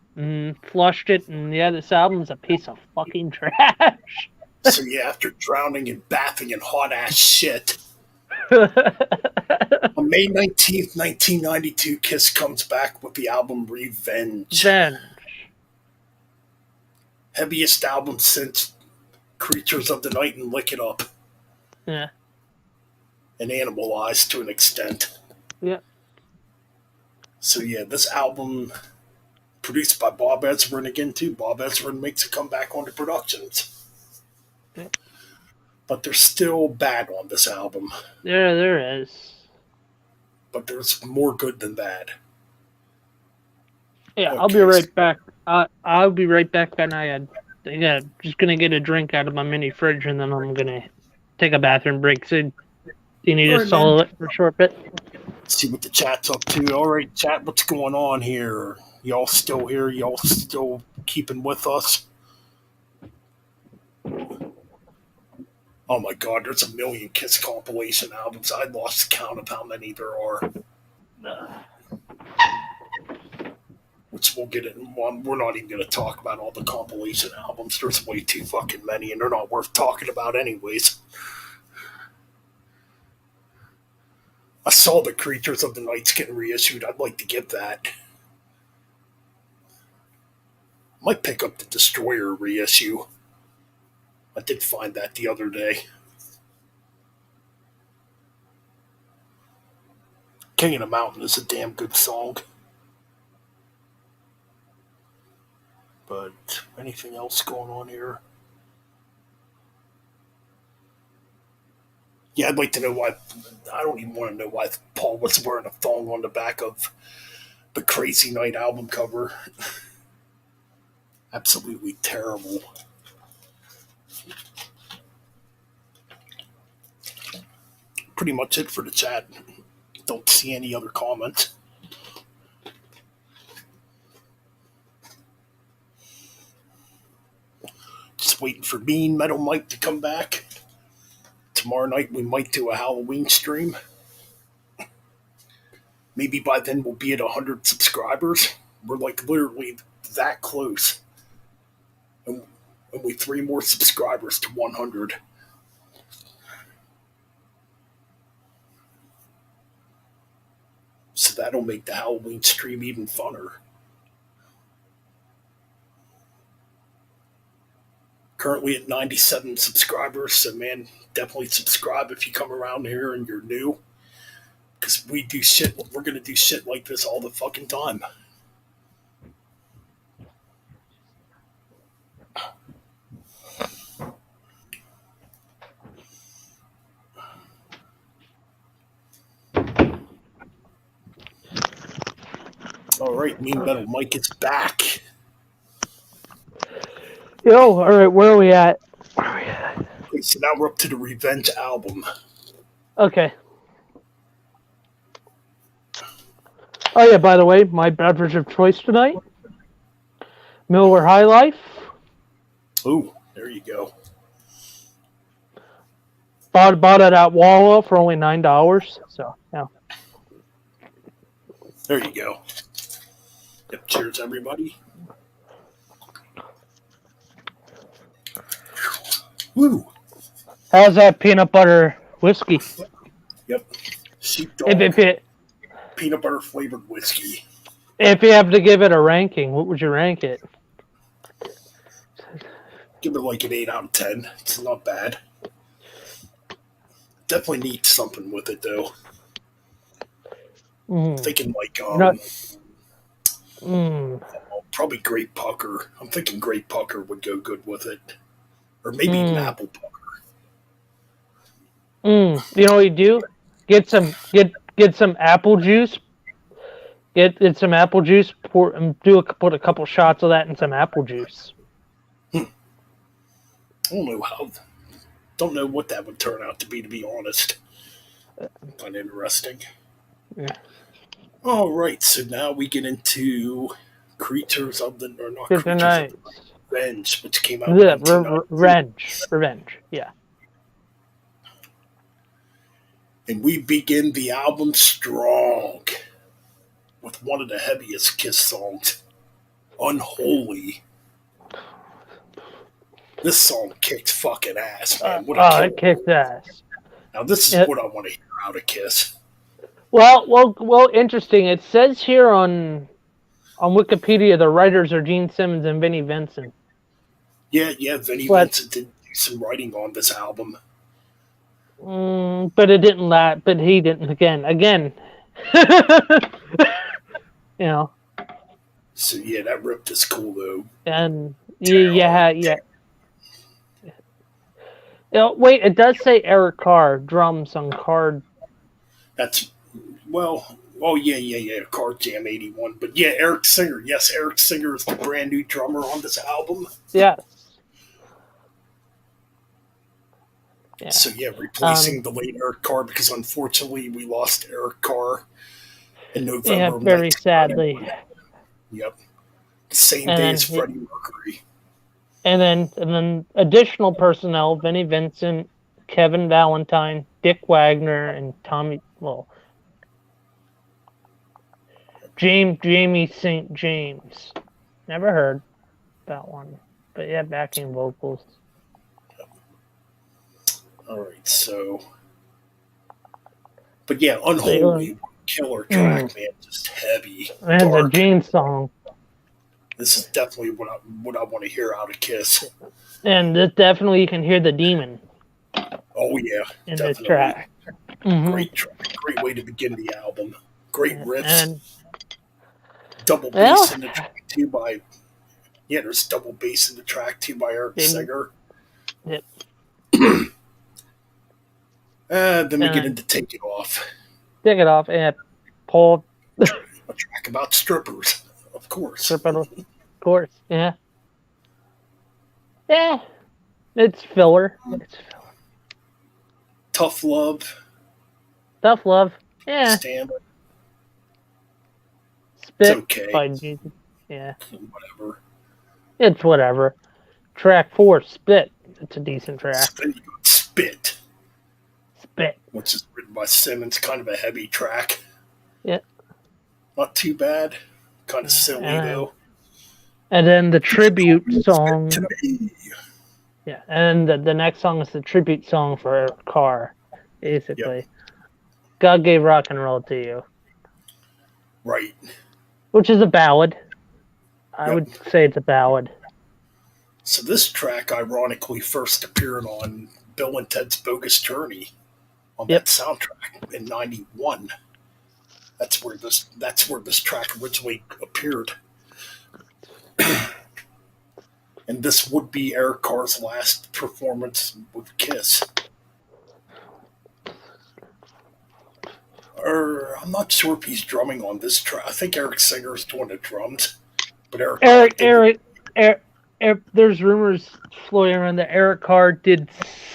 flushed it, and yeah, this album's a piece of fucking trash. So yeah, after drowning and bathing in hot ass shit, on May 19th, 1992, Kiss comes back with the album Revenge. Then, Heaviest album since Creatures of the Night and Lick It Up. yeah, And Animalized to an extent. yeah, So yeah, this album produced by Bob Ezrin again too. Bob Ezrin makes a comeback on the productions. yeah. But they're still bad on this album. There is. But there's more good than bad. Yeah, Okay. I'll be right back. I'll be right back, Ben. Just gonna get a drink out of my mini fridge, and then I'm gonna take a bathroom break. So, you need to Alright, solo it for a short bit? Let's see what the chat's up to. All right, chat, what's going on here? Y'all still here? Y'all still keeping with us? Oh my god, there's a million Kiss compilation albums. I lost count of how many there are. Which we'll get in. We're not even going to talk about all the compilation albums. There's way too fucking many, and they're not worth talking about anyways. I saw the Creatures of the Night's getting reissued. I'd like to get that. Might pick up the Destroyer reissue. I did find that the other day. King of the Mountain is a damn good song. But anything else going on here? Yeah, I'd like to know why. I don't even want to know why Paul was wearing a thong on the back of the Crazy Night album cover. Absolutely terrible. Pretty much it for the chat. Don't see any other comments. Just waiting for Mean Metal Mike to come back. Tomorrow night we might do a Halloween stream. Maybe by then we'll be at 100 subscribers. We're like literally that close. And we 3 more subscribers to 100. So that'll make the Halloween stream even funner. Currently at 97 subscribers, so man, definitely subscribe if you come around here and you're new. Because we're gonna do shit like this all the fucking time. Alright, Mean Metal Mike is back. Yo, all right, where are we at? Okay, so now we're up to the Revenge album. Okay. Oh yeah, by the way, my beverage of choice tonight, Miller High Life. Ooh, there you go. Bought it at Walla for only $9. So yeah. There you go. Yep, cheers, everybody. Woo! How's that peanut butter whiskey? Yep. Sheepdog peanut butter flavored whiskey. If you have to give it a ranking, what would you rank it? Give it like an 8 out of 10. It's not bad. Definitely need something with it though. Thinking like probably grape pucker. I'm thinking grape pucker would go good with it, or maybe even apple pucker. You know what you do? Get Get some apple juice. Get some apple juice. Put a couple shots of that in some apple juice. I don't know what that would turn out to be honest. Kind of interesting. Yeah. All right, so now we get into Creatures of the, or not Creatures Night. of the Revenge, which came out in Yeah, 1992. Revenge. Yeah. And we begin the album strong with one of the heaviest Kiss songs, Unholy. This song kicks fucking ass, man. It kicks ass. Now this is what I want to hear out of Kiss. Well, interesting. It says here on Wikipedia the writers are Gene Simmons and Vinnie Vincent. Yeah, Vinnie Vincent did do some writing on this album. But it didn't last. But he didn't again. You know. So yeah, that ripped is cool though. And yeah. Wait, it does say Eric Carr drums on Card. That's yeah, Card Jam 81. But yeah, Eric Singer. Yes, Eric Singer is the brand new drummer on this album. Yes. Yeah. So yeah, replacing the late Eric Carr, because unfortunately we lost Eric Carr in November. Yeah, very sadly. Yep. The same day as Freddie Mercury. And then additional personnel: Vinnie Vincent, Kevin Valentine, Dick Wagner, and Jamie St. James. Never heard that one, but yeah, backing vocals. All right, so, but yeah, Unholy, killer track, man, just heavy. And the Gene song. This is definitely what I want to hear out of Kiss. And definitely you can hear the demon. Oh yeah, in definitely. This track. Mm-hmm. Great track, great way to begin the album. Great riffs. And double bass in the track too by. Yeah, there's double bass in the track too by Eric Singer. Yep. Then we get into Take It Off. Take It Off, and Paul. A track about strippers, of course. Of course, yeah. Yeah. It's filler. Tough Love. Tough Love. Yeah. Stand. Spit. It's okay. By Jesus. Yeah. Whatever. It's whatever. Track 4, Spit. It's a decent track. Spit. Spit. Which is written by Simmons. Kind of a heavy track. Yeah. Not too bad. Kind of silly, though. And then the tribute song. Yeah, and the next song is the tribute song for Eric Carr, basically. Yep. God Gave Rock and Roll to You. Right. Which is a ballad. I would say it's a ballad. So this track, ironically, first appeared on Bill and Ted's Bogus Journey on that soundtrack in '91. That's where this track originally appeared. And this would be Eric Carr's last performance with Kiss. I'm not sure if he's drumming on this track. I think Eric Singer's doing the drums, but Eric, there's rumors floating around that Eric Carr did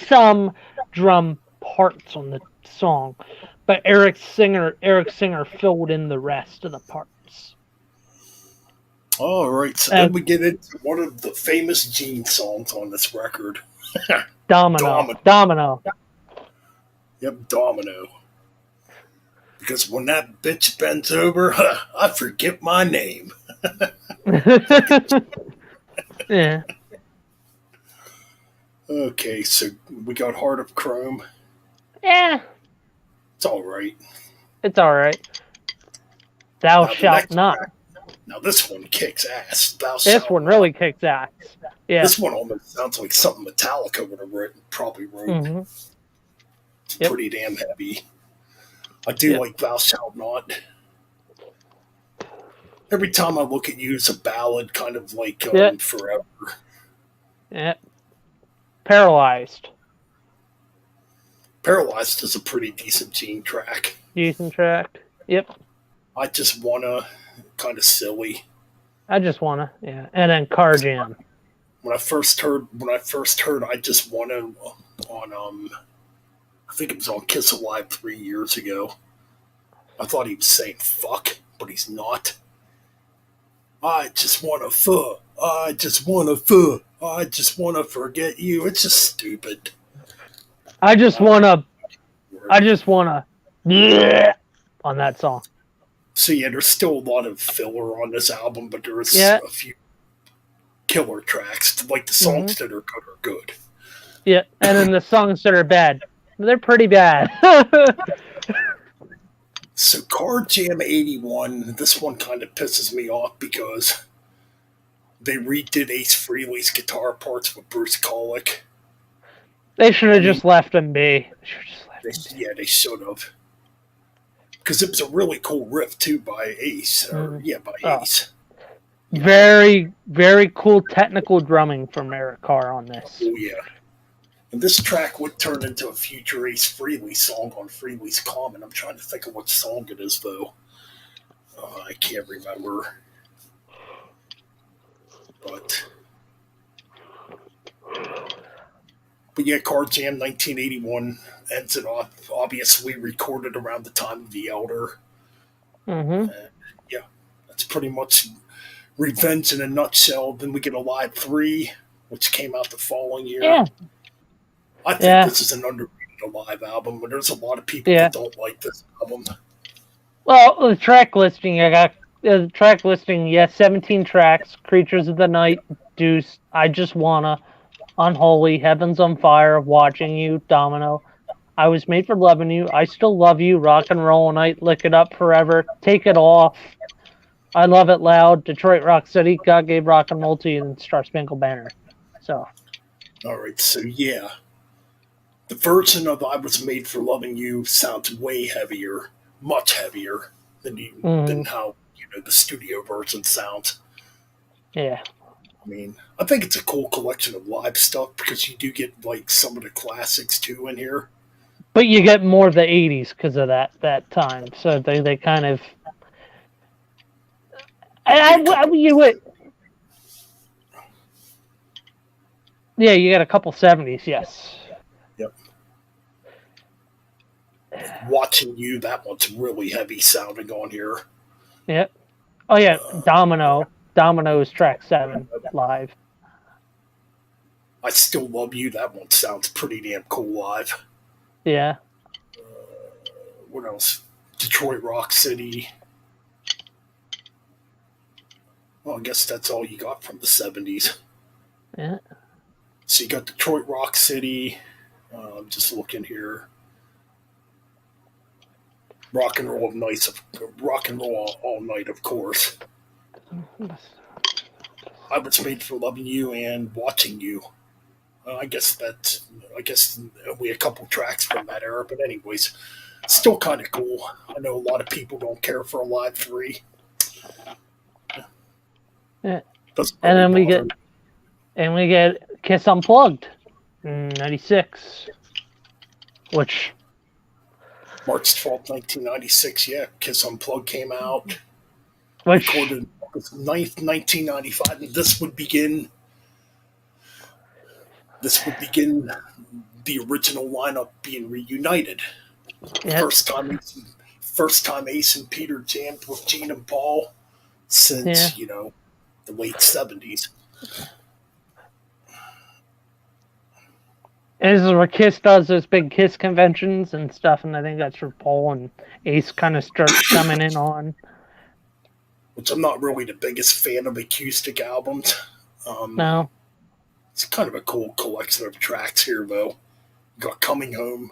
some drum parts on the song, but Eric Singer filled in the rest of the parts. All right, so then we get into one of the famous Gene songs on this record. Domino. Yep, Domino. Because when that bitch bends over, I forget my name. Yeah. Okay, so we got Heart of Chrome. Yeah. It's all right. It's all right. Thou shalt not. Track, now this one kicks ass. This one really kicks ass. Yeah. This one almost sounds like something Metallica would have probably wrote. Mm-hmm. It's pretty damn heavy. I do like Thou Shalt Not. Every time I look at you, it's a ballad, kind of like Forever. Yeah. Paralyzed. Paralyzed is a pretty decent Gene track. Decent track. Yep. I Just Wanna, kind of silly. I Just Wanna, yeah. And then Car Jam. When I first heard I Just Wanna on I think it was on Kiss Alive 3 years ago. I thought he was saying fuck, but he's not. I just wanna fuck. I just wanna fuck. I just wanna forget you. It's just stupid. I just wanna yeah on that song. So yeah, there's still a lot of filler on this album, but there's Yeah. a few killer tracks. Like the songs that are good. Yeah, and then the songs that are bad. They're pretty bad. So Car Jam 81, this one kind of pisses me off because they redid Ace Frehley's guitar parts with Bruce Kulick. They should have just left him be. They should have. Because it was a really cool riff too by Ace. Ace. Very, very cool technical drumming from Eric Carr on this. Oh yeah. And this track would turn into a future Ace Frehley song on Frehley's Common. I'm trying to think of what song it is though. I can't remember. But yeah, Car Jam 1981 ends it off. Obviously recorded around the time of The Elder. Mm-hmm. Yeah, that's pretty much Revenge in a nutshell. Then we get Alive 3, which came out the following year. Yeah. I think this is an underrated Alive album, but there's a lot of people that don't like this album. Well, the track listing, I got the track listing, 17 tracks. Creatures of the Night, Deuce, I Just Wanna, Unholy, Heaven's on Fire, Watching You, Domino, I Was Made for Loving You, I Still Love You, Rock and Roll Night, Lick It Up Forever, Take It Off, I Love It Loud, Detroit Rock City, God Gave Rock and Roll to You, and Star Spangled Banner. So. All right, so yeah. The version of I Was Made for Loving You sounds way heavier, much heavier than how the studio version sounds. Yeah. I mean, I think it's a cool collection of live stuff because you do get like some of the classics too in here. But you get more of the 80s because of that time. So they kind of you would. Yeah, you got a couple 70s, yes. Yep. Watching You, that one's really heavy sounding on here. Yep. Oh yeah, Domino. Domino's track 7 live. I Still Love You, that one sounds pretty damn cool live. Yeah. What else? Detroit Rock City. Well, I guess that's all you got from the 70s. Yeah. So you got Detroit Rock City. I'm just looking here. Rock and Roll All Night, of course. I Was Made for Loving You and Watching You. I guess we had a couple tracks from that era, but anyways, still kind of cool. I know a lot of people don't care for Alive 3. Yeah. And then we get Kiss Unplugged in 96, which March 12th, 1996, yeah, Kiss Unplugged came out. Which recorded August 9th, 1995, and this would begin the original lineup being reunited. Yep. First time Ace and Peter jammed with Gene and Paul since the late 70s. And this is where Kiss does those big Kiss conventions and stuff, and I think that's where Paul and Ace kind of start coming in on. Which I'm not really the biggest fan of acoustic albums. No. It's kind of a cool collection of tracks here, though. You got Coming Home.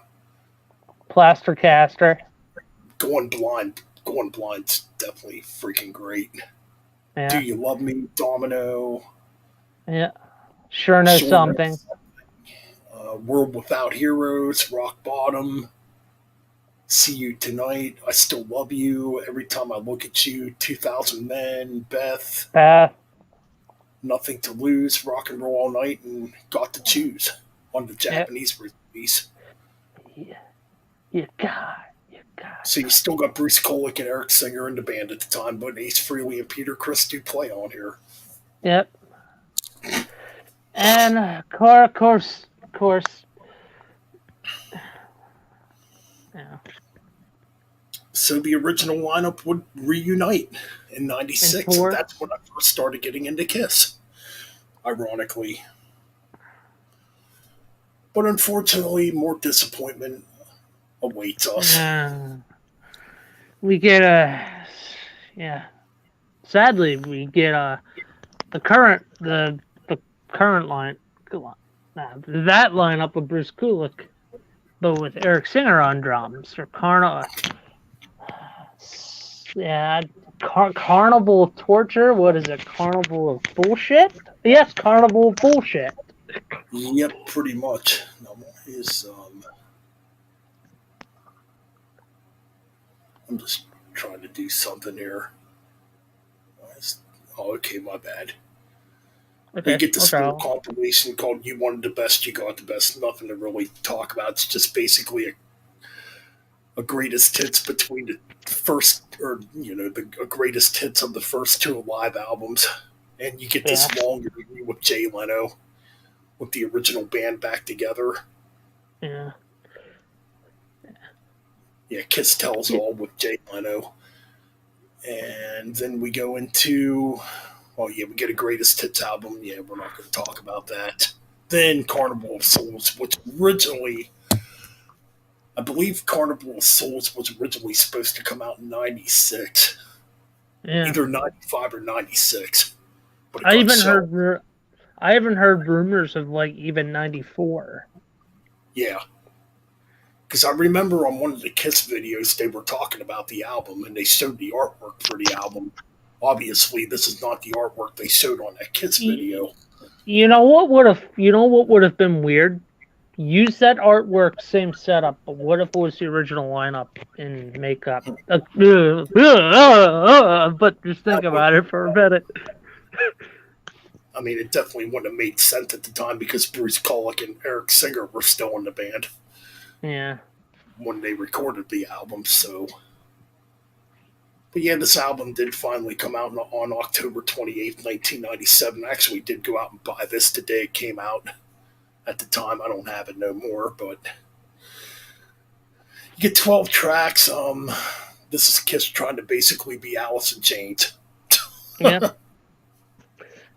Plaster Caster. Going Blind's definitely freaking great. Yeah. Do You Love Me? Domino. Yeah. Sure Knows Something. World Without Heroes, Rock Bottom, See You Tonight, I Still Love You, Every Time I Look at You, 2000 Men, Beth, Nothing to Lose, Rock and Roll All Night, and Got to Choose on the Japanese release. You got. So you still got Bruce Kulick and Eric Singer in the band at the time, but Ace Frehley and Peter Criss do play on here. Yep. And of course. Yeah. So the original lineup would reunite in '96, and that's when I first started getting into Kiss. Ironically, but unfortunately, more disappointment awaits us. We get sadly we get the current line that lineup of Bruce Kulick, but with Eric Singer on drums or Carnival of Torture. What is it? Carnival of Bullshit? Yes, Carnival of Bullshit. Yep, pretty much. I'm just trying to do something here. Oh, okay, my bad. Okay, you get this little compilation called "You Wanted the Best, You Got the Best." Nothing to really talk about. It's just basically a greatest hits between the first, or the greatest hits of the first two live albums, and you get this long interview with Jay Leno, with the original band back together. Yeah. Yeah, Kiss Tells All with Jay Leno. And then we go into, we get a greatest hits album. Yeah, we're not going to talk about that. Then Carnival of Souls, which originally, I believe Carnival of Souls was originally supposed to come out in '96. Yeah. Either '95 or '96. But I haven't heard rumors of even '94. Yeah. Because I remember on one of the Kiss videos, they were talking about the album, and they showed the artwork for the album. Obviously, this is not the artwork they showed on that Kiss video. You know what would have been weird? Use that artwork, same setup, but what if it was the original lineup in makeup? But just think about it for a minute. I mean, it definitely wouldn't have made sense at the time because Bruce Kulick and Eric Singer were still in the band. Yeah. When they recorded the album, so. But yeah, this album did finally come out on October 28th, 1997. I actually did go out and buy this the day it came out. At the time, I don't have it no more, but you get 12 tracks. This is Kiss trying to basically be Alice in Chains. Yeah.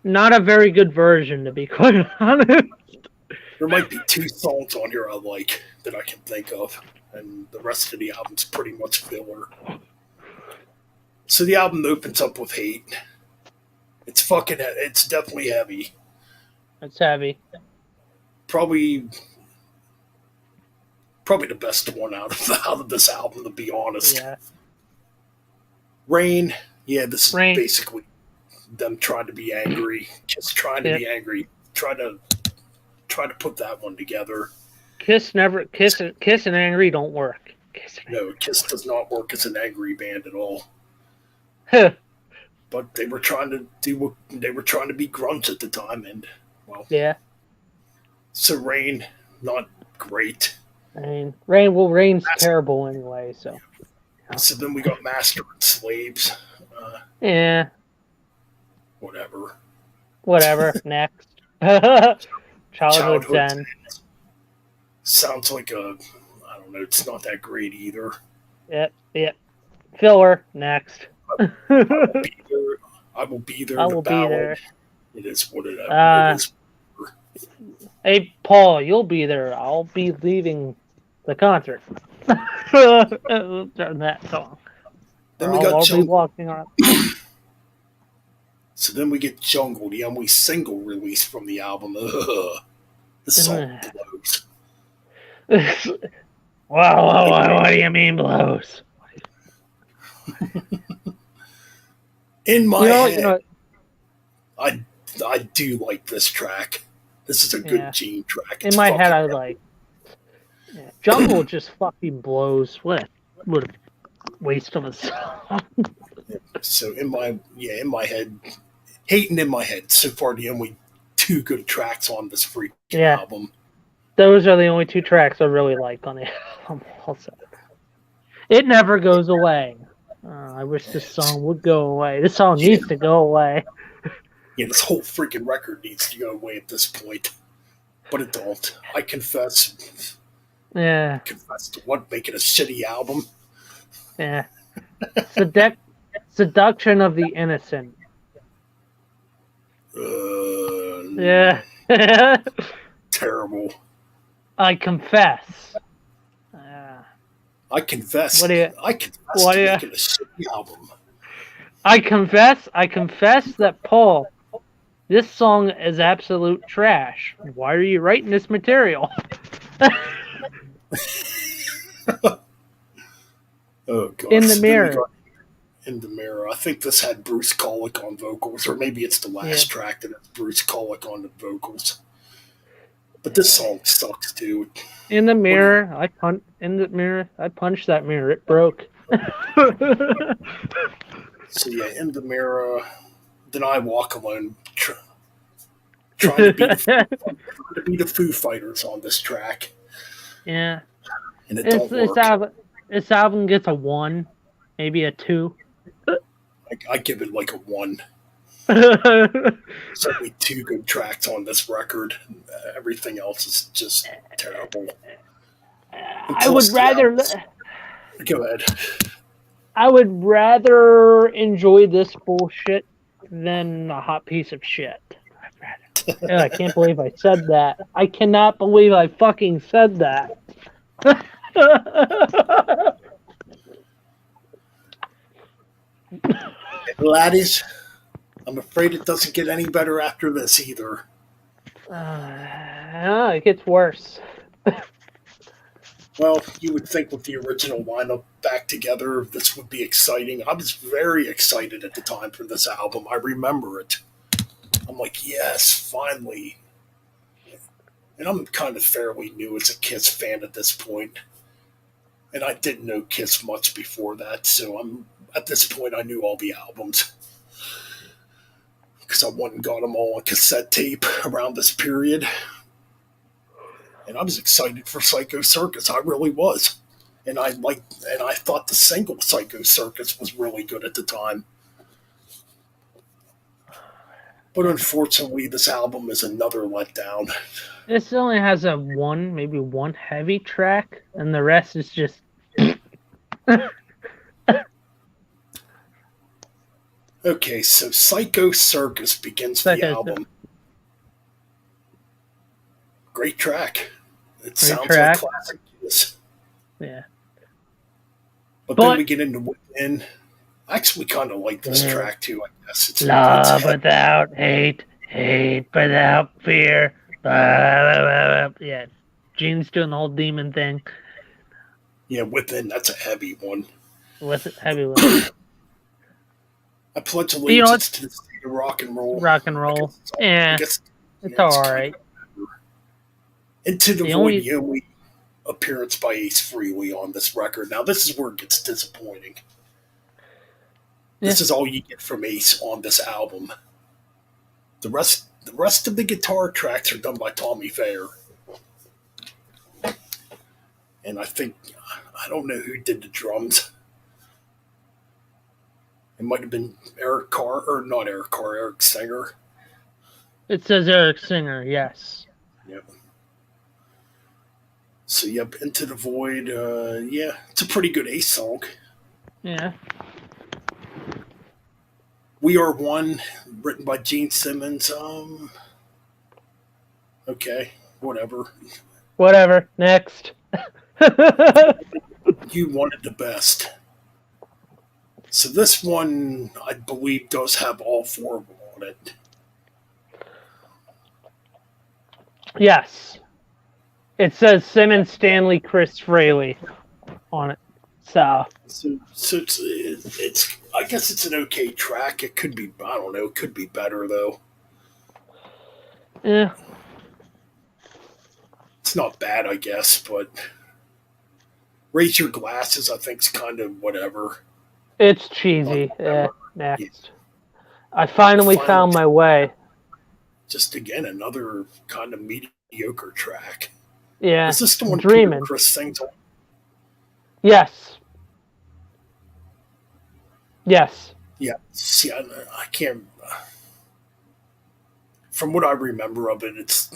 Not a very good version, to be quite honest. There might be 2 songs on here I like that I can think of, and the rest of the album's pretty much filler. So the album opens up with Hate. It's definitely heavy. It's heavy. Probably the best one out of this album, to be honest. Yeah. Rain, this is basically them trying to be angry, just trying to be angry, try to put that one together. Kiss and angry don't work. Kiss does not work as an angry band at all. But they were trying to be grunge at the time, and So Rain, not great. Rain's terrible anyway. So. So then we got Master and Slaves. Whatever. Next. Childhood Zen. Sounds like I don't know. It's not that great either. Yep. Filler. Next. I will be there. It is what it is. Hey, Paul, you'll be there. I'll be leaving the concert. Turn that song. Then I'll be walking around. So then we get Jungle, the only single release from the album. The song blows. Wow, what do you mean blows? In my head, I do like this track. This is a good Gene track. In my head, I like. Jungle just fucking blows. What a waste of a song. So in my head, Hating in my head. So far, the only 2 good tracks on this freaking album. those are the only two tracks I really like on the album. Also, it never goes away. I wish this song would go away. This song needs to go away. Yeah, this whole freaking record needs to go away at this point. But it don't. I confess. Yeah. Confess to what? Make it a shitty album? Yeah. Seduction of the Innocent. Yeah. Terrible. I confess. I confess. What do you? I confess what to do you? making a shitty album. I confess that Paul, this song is absolute trash. Why are you writing this material? Oh god. In the Mirror. In the Mirror. I think this had Bruce Kulick on vocals, or maybe it's the last track that has Bruce Kulick on the vocals. But this song sucks, dude. In the Mirror, I punched that mirror. It broke. So yeah, In the Mirror. Then I Walk Alone. Trying to be the Foo Fighters on this track. Yeah. And it don't work. This album gets a 1, maybe a 2. I give it like a 1. Certainly 2 good tracks on this record. Everything else is just terrible. I would rather. Go ahead. I would rather enjoy this bullshit than a hot piece of shit. I can't believe I said that. I cannot believe I fucking said that. Laddies, I'm afraid it doesn't get any better after this either. It gets worse. Well, you would think with the original lineup back together, this would be exciting. I was very excited at the time for this album. I remember it. I'm like, yes, finally. And I'm kind of fairly new as a Kiss fan at this point. And I didn't know Kiss much before that, so at this point I knew all the albums. Because I went and got them all on cassette tape around this period. And I was excited for Psycho Circus. I really was. And I thought the single Psycho Circus was really good at the time. But unfortunately, this album is another letdown. This only has maybe one heavy track, and the rest is just. Okay, so Psycho Circus begins the album. Great track. It sounds like classic Kiss. Yeah. But then we get into Within. I actually kind of like this track too, I guess. It's love without hate, hate without fear. Yeah. Gene's doing the whole demon thing. Yeah, Within, that's a heavy one. Heavy one. I pledge allegiance to the state of rock and roll. Rock and roll. It's alright. Into the Void, the only appearance by Ace Frehley on this record. Now, this is where it gets disappointing. This is all you get from Ace on this album. The rest of the guitar tracks are done by Tommy Thayer. And I don't know who did the drums. It might have been Eric Carr, or not Eric Carr, Eric Singer. It says Eric Singer, yes. Yep. So, yep, Into the Void, yeah, it's a pretty good Ace song. Yeah. We Are One, written by Gene Simmons. Okay, whatever. Whatever, next. You wanted the best. So this one, I believe, does have all 4 of them on it. Yes. It says Simmons, Stanley, Chris Frehley on it. So it's I guess it's an okay track. It could be, I don't know, it could be better though. Yeah. It's not bad, I guess, but Raise Your Glasses, I think, is kind of whatever. It's cheesy. Next. Yeah. I finally found my way. Just again, another kind of mediocre track. Yeah. Is this the one Dreamin'. Peter Chris sings on? Yes. Yes. Yeah. See, I can't. From what I remember of it, it's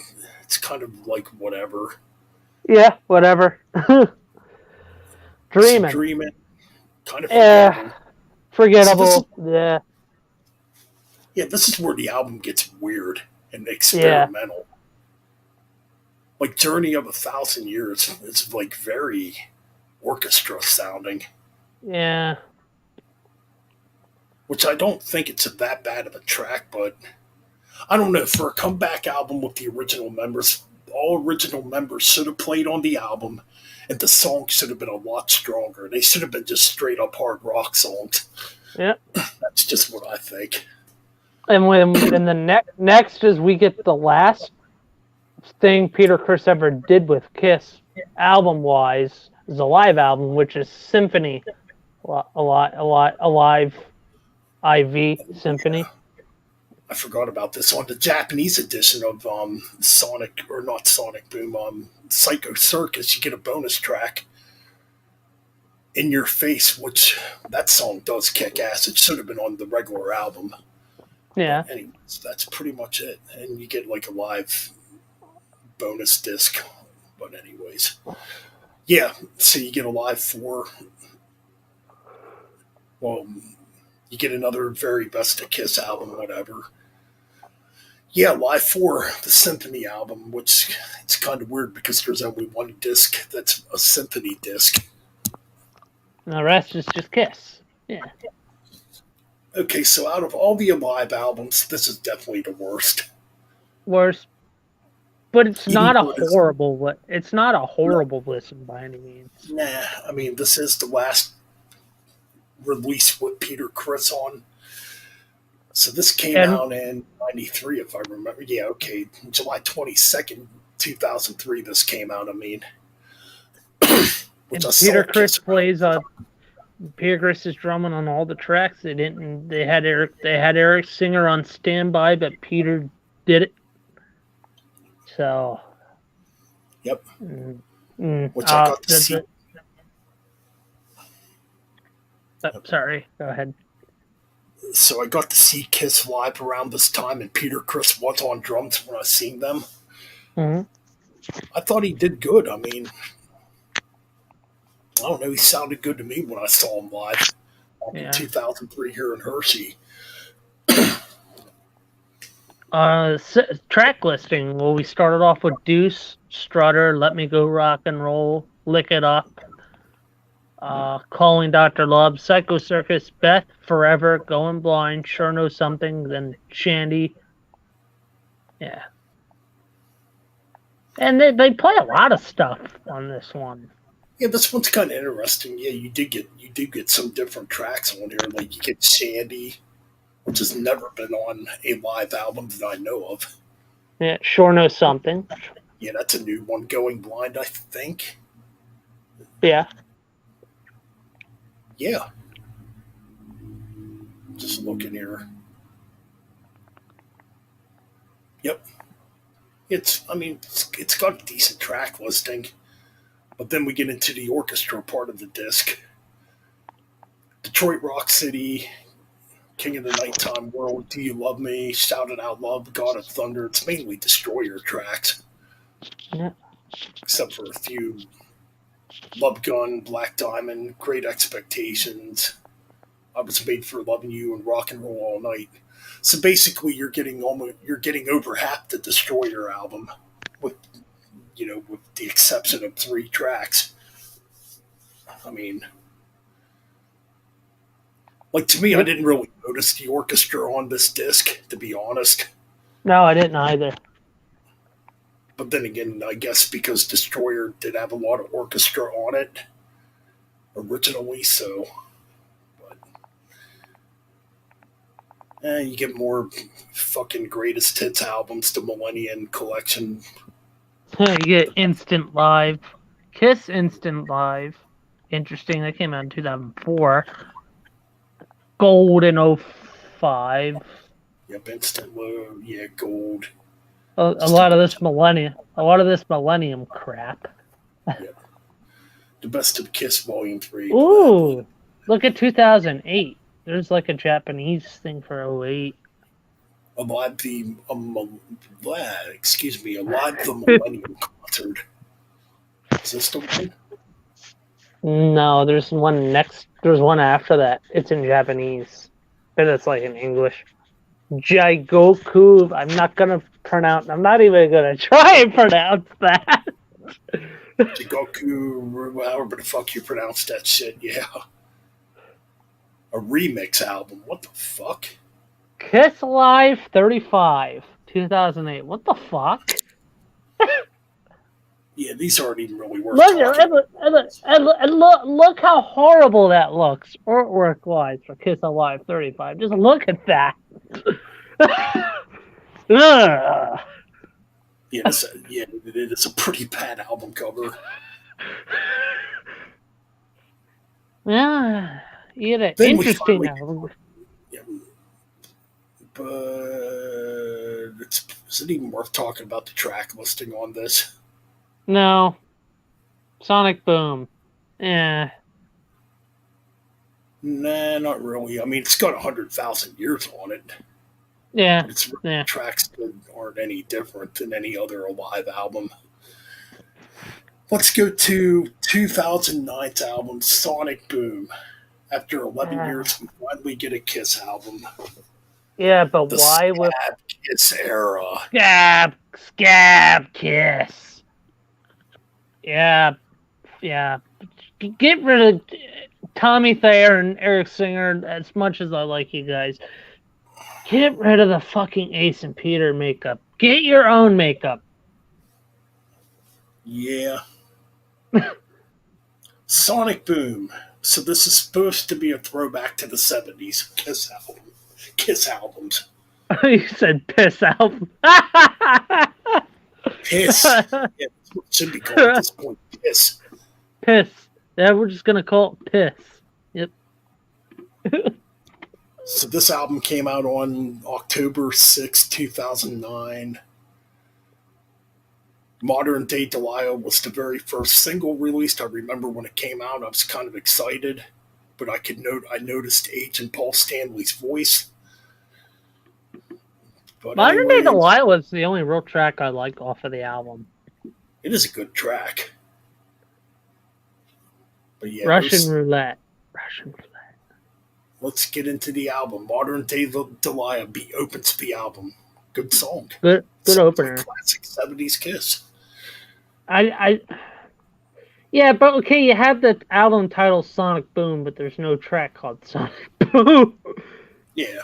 kind of like whatever. Yeah, whatever. Dreaming. Dreaming. Kind of Yeah. forgettable. Forgettable. Yeah. Yeah, this is where the album gets weird and experimental. Like Journey of 1,000 Years is like very orchestra sounding. Yeah. Which I don't think it's that bad of a track, but I don't know. For a comeback album with the original members, all original members should have played on the album, and the songs should have been a lot stronger. They should have been just straight up hard rock songs. Yeah. That's just what I think. And the next is we get the last thing Peter Criss ever did with Kiss, album wise, is a live album, which is Symphony, Alive, IV Symphony. I forgot about this on the Japanese edition of Sonic, or not Sonic Boom, Psycho Circus. You get a bonus track, In Your Face, which that song does kick ass. It should have been on the regular album. Yeah. Anyways, that's pretty much it. And you get like a live bonus disc. But anyways. Yeah, so you get a live 4. Well, you get another Very Best of Kiss album, whatever. Yeah, Live 4, the Symphony album, which it's kind of weird because there's only one disc that's a symphony disc. And the rest is just Kiss. Yeah. Okay, so out of all the Alive albums, this is definitely the worst. Worst. But it's not a horrible. It's not a horrible listen by any means. Nah, I mean this is the last release with Peter Criss on. So this came out in '93, if I remember. Yeah, okay, July 22nd, 2003. This came out. I mean, which Peter Criss plays on. Peter Criss is drumming on all the tracks. They didn't. They had Eric Singer on standby, but Peter did it. So. Yep. Which I got to see. Sorry. Go ahead. So I got to see Kiss live around this time, and Peter Criss was on drums when I seen them. Mm-hmm. I thought he did good. I mean, I don't know. He sounded good to me when I saw him live in 2003 here in Hershey. Track listing. Well, we started off with Deuce, Strutter, Let Me Go Rock and Roll, Lick It Up, Calling Dr. Love, Psycho Circus, Beth, Forever, Going Blind, Sure Know Something, then Shandy. Yeah. And they play a lot of stuff on this one. Yeah, this one's kind of interesting. Yeah, you do get some different tracks on here. Like you get Shandy, which has never been on a live album that I know of. Yeah, Sure Know Something. Yeah, that's a new one. Going Blind, I think. Yeah. Yeah. Just looking here. Yep. It's got a decent track listing. But then we get into the orchestra part of the disc. Detroit Rock City, King of the Nighttime World, Do You Love Me, Shout It Out Love, God of Thunder. It's mainly Destroyer tracks. Yeah. Except for a few. Love Gun, Black Diamond, Great Expectations, I Was Made for Loving You, and Rock and Roll All Night. So basically, you're getting over half the Destroyer album, with the exception of 3 tracks. I mean, like to me, I didn't really notice the orchestra on this disc, to be honest. No, I didn't either. But then again, I guess because Destroyer did have a lot of orchestra on it originally, so. But you get more fucking greatest hits albums, the Millennium Collection. You get Instant Live, Kiss Instant Live. Interesting, that came out in 2004. Gold in 05. Yep, Instant Low, yeah, Gold. a lot of this millennium crap. Yeah. The Best of Kiss Volume 3. Ooh, look at 2008. There's like a Japanese thing for 08. Alive the Millennium Concert. Is this the one? No, there's one next. There's one after that. It's in Japanese, but it's like in English. Jigoku. I'm not even gonna try and pronounce that. Jigoku, however the fuck you pronounce that shit, yeah. A remix album. What the fuck? Kiss Live 35, 2008. What the fuck? Yeah, these aren't even really worth talking about. Look how horrible that looks, artwork-wise, for Kiss Alive 35. Just look at that. Ugh. Yeah, it is a pretty bad album cover. Yeah, yeah, Then we interesting. finally- Yeah, but is it even worth talking about the track listing on this? No, Sonic Boom. Yeah, Nah, not really. I mean, it's got 100,000 years on it. yeah, But its yeah. tracks that aren't any different than any other Alive album. Let's go to 2009's album, Sonic Boom. After 11 years, we finally get a Kiss album. Yeah, but The why would Scab Kiss era. Scab Kiss? Yeah. Get rid of Tommy Thayer and Eric Singer. As much as I like you guys, get rid of the fucking Ace and Peter makeup. Get your own makeup. Yeah. Sonic Boom. So this is supposed to be a throwback to the 70s Kiss albums. You said piss album. Piss. Yeah, that's what it should be called at this point. Piss. Piss. Yeah, we're just gonna call it piss. Yep. So this album came out on October 6, 2009. Modern Day Delilah was the very first single released. I remember when it came out, I was kind of excited, but I noticed Agent Paul Stanley's voice. But Modern Day anyways, Delilah was the only real track I like off of the album. it is a good track. But yeah, Russian Roulette. let's get into the album. Modern Day Delilah opens the album. Good song. Good Sounds opener. like classic 70s Kiss. Yeah, but okay, you have the album title Sonic Boom, but there's no track called Sonic Boom. Yeah.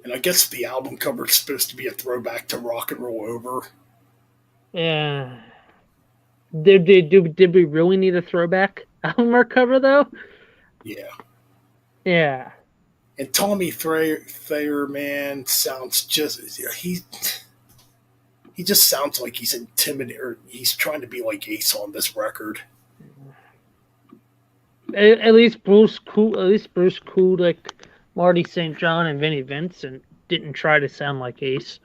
And I guess the album cover is supposed to be a throwback to Rock and Roll Over. Yeah. Did we really need a throwback album or cover though? Yeah. Yeah. And Tommy Thayer, man, sounds just he just sounds like he's intimidated, or he's trying to be like Ace on this record. At least Bruce Kulick, Marty St. John, and Vinnie Vincent didn't try to sound like Ace.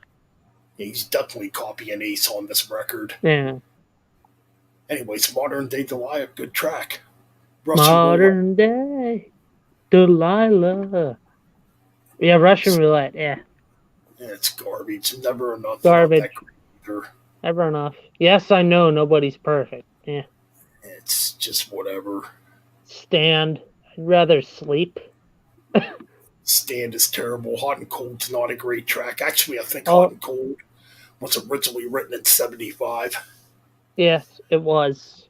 Yeah, he's definitely copying Ace on this record. Yeah. Anyways, Modern Day Delilah, good track. Modern Day Delilah. Yeah, Russian Roulette. Yeah. Yeah, it's garbage. Never enough. Garbage. Not that great either. Never enough. Yes, I know nobody's perfect. Yeah. It's just whatever. Stand. I'd rather sleep. Stand is terrible. Hot and Cold's not a great track. Actually, I think Oh. Hot and Cold was originally written in 75. Yes, it was.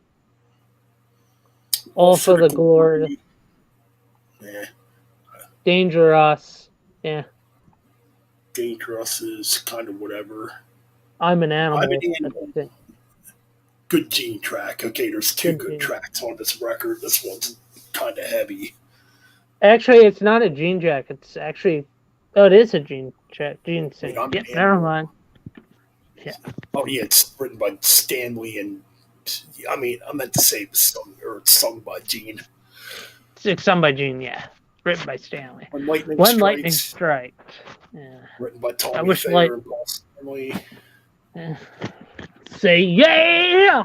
All for the glory. Yeah. Dangerous. Yeah. Dangerous is kind of whatever. I'm an animal. I'm an animal. That's it. Good Gene track. Okay, there's two Good good Gene. tracks on this record. This one's kind of heavy. Actually, it's not a Gene Jack. It's actually. Oh, it is a Gene Jack. Gene sing. I'm Yeah, an never animal. mind. Oh yeah, it's written by Stanley and I meant to say it's sung by Gene. It's sung by Gene, yeah. written by Stanley. When Lightning When Strikes, Lightning Strikes. Yeah. written by I Tommy wish Thayer and Paul Stanley. Say yeah!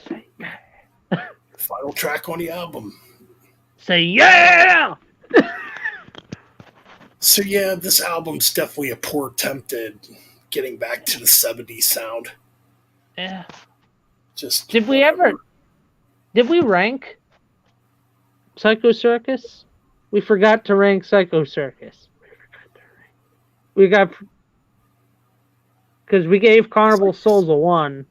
Say yeah! Final track on the album. Say yeah! So yeah, this album's definitely a poor attempt at getting back to the 70s sound. Yeah. Just Did we rank Psycho Circus? We forgot to rank Psycho Circus. We got, because we gave Carnival Souls a 1.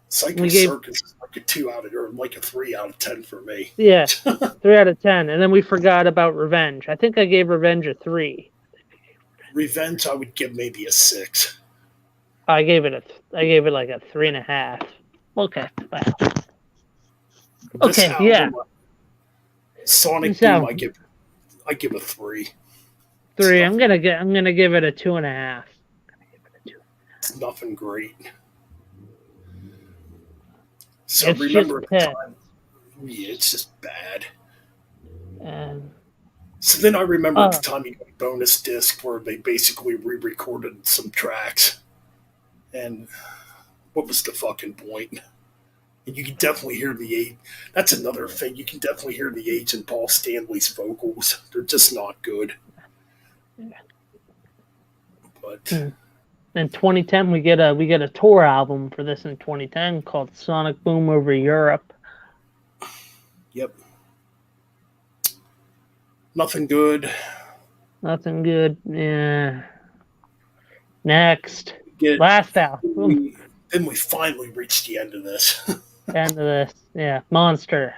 Psycho Circus is like a 2 out of, or like a 3 out of 10 for me. Yeah, 3 out of 10. And then we forgot about Revenge. I think I gave Revenge a 3. Revenge, I would give maybe a 6. I gave it like a 3.5. Okay, wow. Okay, yeah. Sonic Boom, I give a 3. 3. I'm gonna give it a 2.5. It's nothing great. So It's remember just the time. Yeah, it's just bad. And So then I remember at the time you got a bonus disc where they basically re-recorded some tracks. And what was the fucking point? And you can definitely hear the age. That's another thing. You can definitely hear the age in Paul Stanley's vocals. They're just not good. But in 2010, we get a tour album for this in 2010 called Sonic Boom Over Europe. Yep. Nothing good. Nothing good. Yeah. Next. Last album. Then we finally reached the end of this. End of this. Yeah. Monster.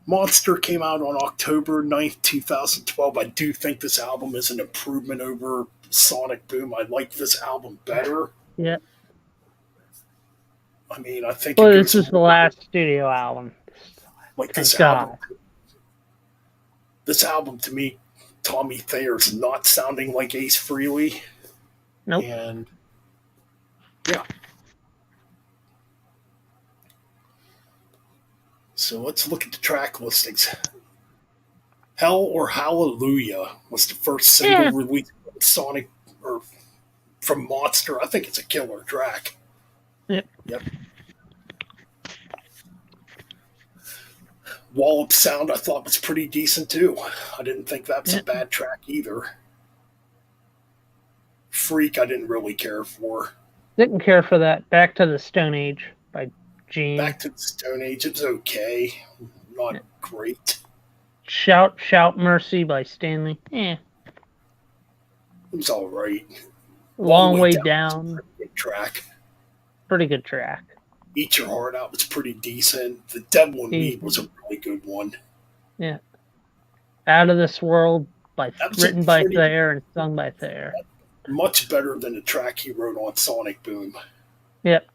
Monster came out on October 9th, 2012. I do think this album is an improvement over Sonic Boom. I like this album better. Yeah. I mean, I think... Well, this is the last studio album. Like this album. This album, to me, Tommy Thayer's not sounding like Ace Frehley. Nope. And, yeah. So let's look at the track listings. Hell or Hallelujah was the first single released from Sonic, or from Monster. I think it's a killer track. Yep. Wallop Sound I thought was pretty decent too. I didn't think that was a bad track either. Freak I didn't really care for. Didn't care for that. Back to the Stone Age by Gene. Back to the Stone Age, it's okay. Not great. Shout Mercy by Stanley. It was alright. Long Way Down. Good track. Pretty good track. Eat Your Heart Out was pretty decent. The Devil in Me was a really good one. Yeah. Out of This World written by Thayer and sung by Thayer. Much better than the track he wrote on Sonic Boom. Yep.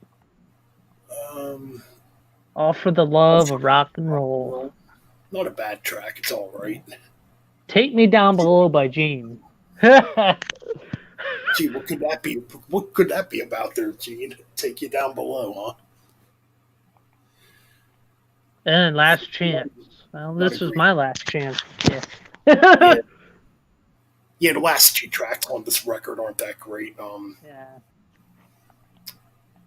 All for the Love of Rock and Roll. Not a bad track. It's all right. Take Me Down Below by Gene. Gee, what could that be? What could that be about there, Gene? Take You Down Below, huh? And Last Chance. Well, this was my last chance. Yeah. Yeah, the last 2 tracks on this record aren't that great.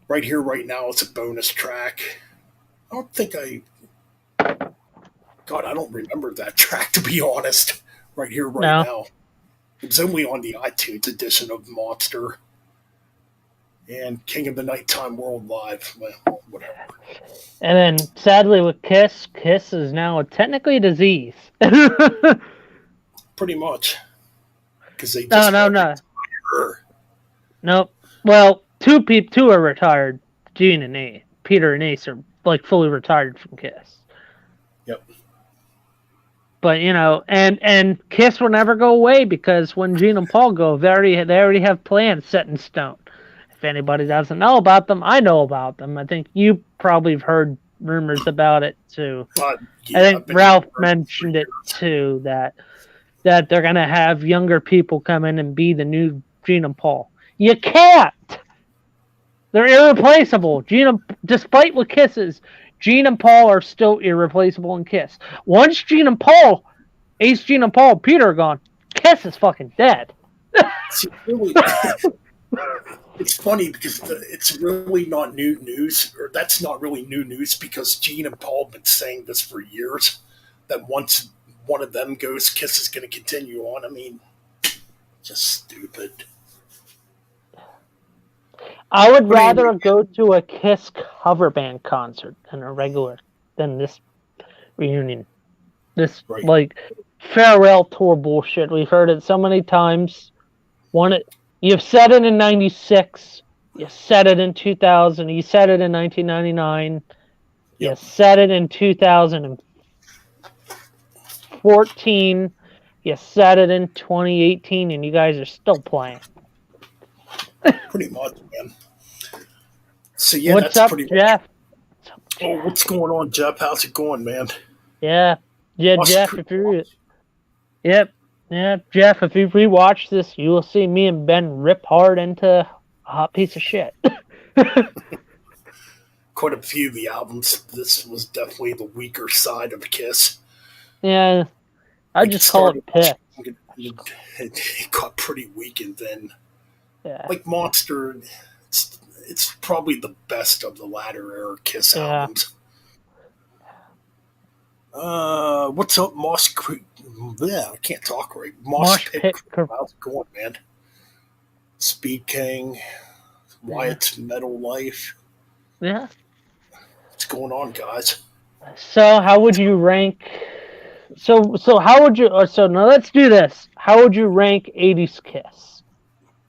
Right Here, Right Now, it's a bonus track. I don't think God, I don't remember that track, to be honest. Right Here, Right Now. It was only on the iTunes edition of Monster. And King of the Nighttime World Live. Well, whatever. And then, sadly, with Kiss is now technically a disease. Pretty much. Because they just No. Nope. Well, two are retired. Gene and Ace. Peter and Ace are fully retired from Kiss. Yep. But and Kiss will never go away because when Gene and Paul go, they already have plans set in stone. If anybody doesn't know about them, I know about them. I think you probably have heard rumors about it too. I think Ralph mentioned it too, that they're going to have younger people come in and be the new Gene and Paul. You can't! They're irreplaceable. Despite what Kiss is, Gene and Paul are still irreplaceable in Kiss. Once Gene and Paul Ace, Gene, and Paul, Peter are gone. Kiss is fucking dead. See, really, it's funny because it's really not new news, or that's not really new news because Gene and Paul have been saying this for years. That once one of them goes, Kiss is going to continue on. I mean, just stupid. I would rather go to a Kiss cover band concert than this reunion. This like farewell tour bullshit. We've heard it so many times. You've said it in '96. You said it in 2000. You said it in 1999. You said it in 2014. You said it in 2018, and you guys are still playing. Pretty much, man. So yeah, what's that's up, pretty Jeff? much. Oh, what's going on, Jeff? How's it going, man? Yeah, Jeff. Jeff. If you rewatch this, you will see me and Ben rip hard into a hot piece of shit. Quite a few of the albums. This was definitely the weaker side of Kiss. Yeah, I just call it piss. It got pretty weak, and then Yeah. Monster, it's probably the best of the latter era Kiss albums. What's up, Mosh Creek? Yeah, I can't talk right. Mosh Pit. How's it going, man? Speed King, Wyatt's Metal Life. Yeah. What's going on, guys? So, how would you rank? So how would you? So now let's do this. How would you rank '80s Kiss?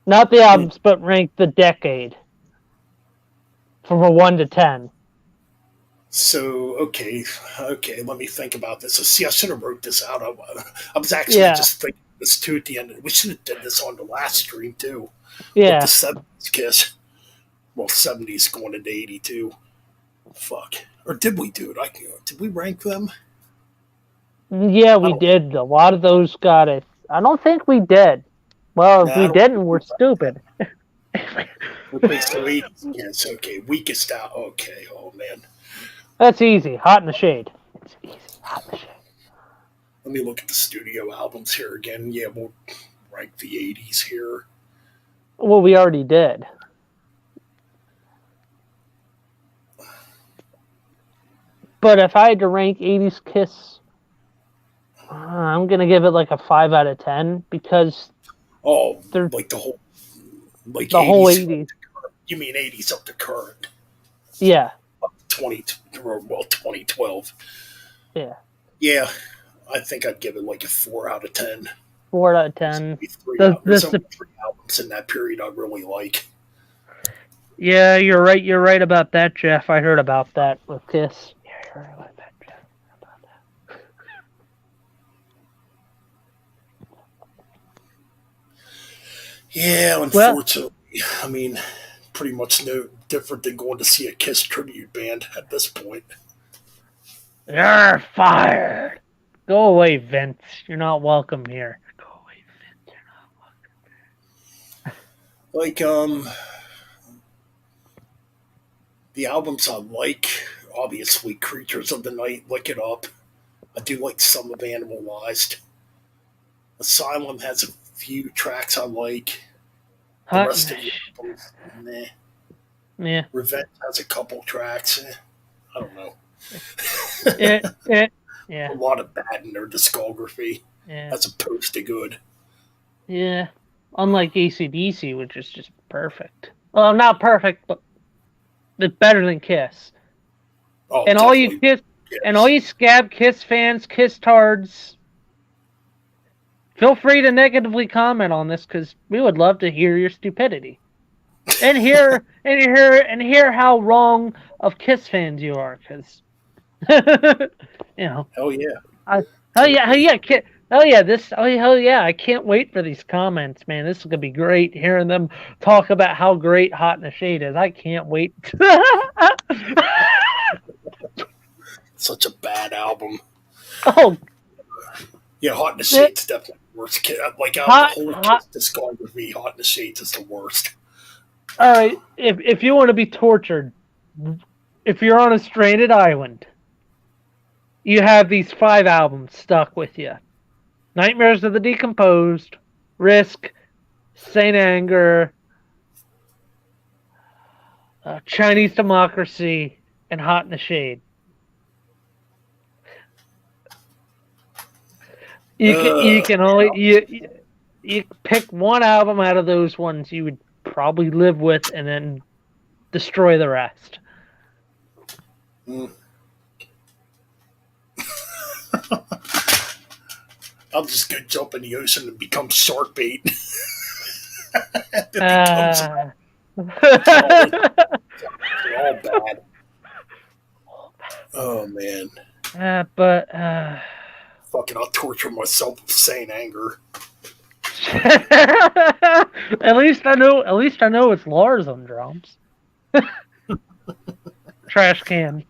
Not the albums, but rank the decade from a 1 to 10. So okay, let me think about this. So, see, I should have wrote this out. I was actually just thinking this too at the end. We should have done this on the last stream too. Yeah. With the '70s Kiss. Well, '70s going into '82. Fuck. Or did we do it? Did we rank them? Yeah, we did. A lot of those got it. I don't think we did. Well, if we didn't, we're stupid. Okay, so '80s Kiss. Okay, weakest out. Okay, oh man. That's easy. Hot in the Shade. It's easy. Hot in the Shade. Let me look at the studio albums here again. Yeah, we'll rank the '80s here. Well, we already did. But if I had to rank '80s Kiss, I'm gonna give it like a 5 out of 10 because they're like the whole whole '80s. You mean '80s up to current? Yeah. 2012. Yeah. Yeah, I think I'd give it like a 4 out of 10. 4 out of 10. There's only 3 albums in that period I really like. Yeah, you're right. You're right about that, Jeff. I heard about that with Kiss. Yeah, you're right about that, Jeff. About that. Yeah, unfortunately, I mean, pretty much no different than going to see a Kiss tribute band at this point. You're fired. Go away, Vince. You're not welcome here. Go away, Vince. You're not welcome. Like, the albums I like, obviously, Creatures of the Night, Lick It Up. I do like some of Animalized. Asylum has a few tracks I like. The rest of the albums, meh. Yeah. Revenge has a couple tracks. I don't know. Yeah. A lot of bad in their discography, as opposed to good. Yeah. Unlike AC/DC, which is just perfect. Well, not perfect, but it's better than Kiss. Oh, and all you Kiss, and all you Scab Kiss fans, Kiss tards, feel free to negatively comment on this because we would love to hear your stupidity. And hear how wrong of Kiss fans you are, because you know. Hell yeah! Hell yeah! I can't wait for these comments, man. This is gonna be great. Hearing them talk about how great Hot in the Shade is, I can't wait. Such a bad album. Oh. Yeah, Hot in the Shade's definitely the worst. Like out of the whole Kiss discography, Hot in the Shades is the worst. All right, if you want to be tortured, if you're on a stranded island, you have these 5 albums stuck with you. Nightmares of the Decomposed, Risk, Saint Anger, Chinese Democracy, and Hot in the Shade. You can only you pick one album out of those ones you would probably live with, and then destroy the rest. I'll just go jump in the ocean and become shark bait. They're all bad. Oh man. But fucking, I'll torture myself with Saint Anger. at least I know it's Lars on drums. Trash can.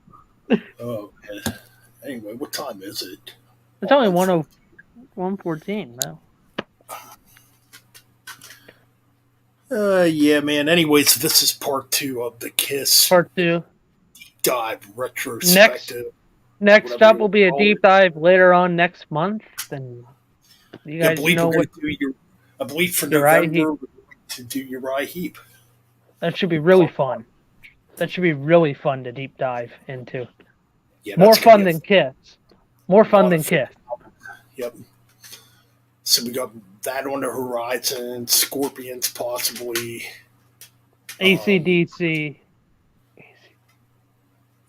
Oh man. Anyway, what time is it? It's only 1:14 now. Yeah, man. Anyways, this is part 2 of the Kiss Part 2. dive retrospective. Next up will be a deep dive later on next month. And you guys know what? I believe for November we're going to do Uriah Heep. That should be really fun. That should be really fun to deep dive into. Yeah, more fun than Kiss. More fun than Kiss. Yep. So we got that on the horizon. Scorpions possibly. AC/DC.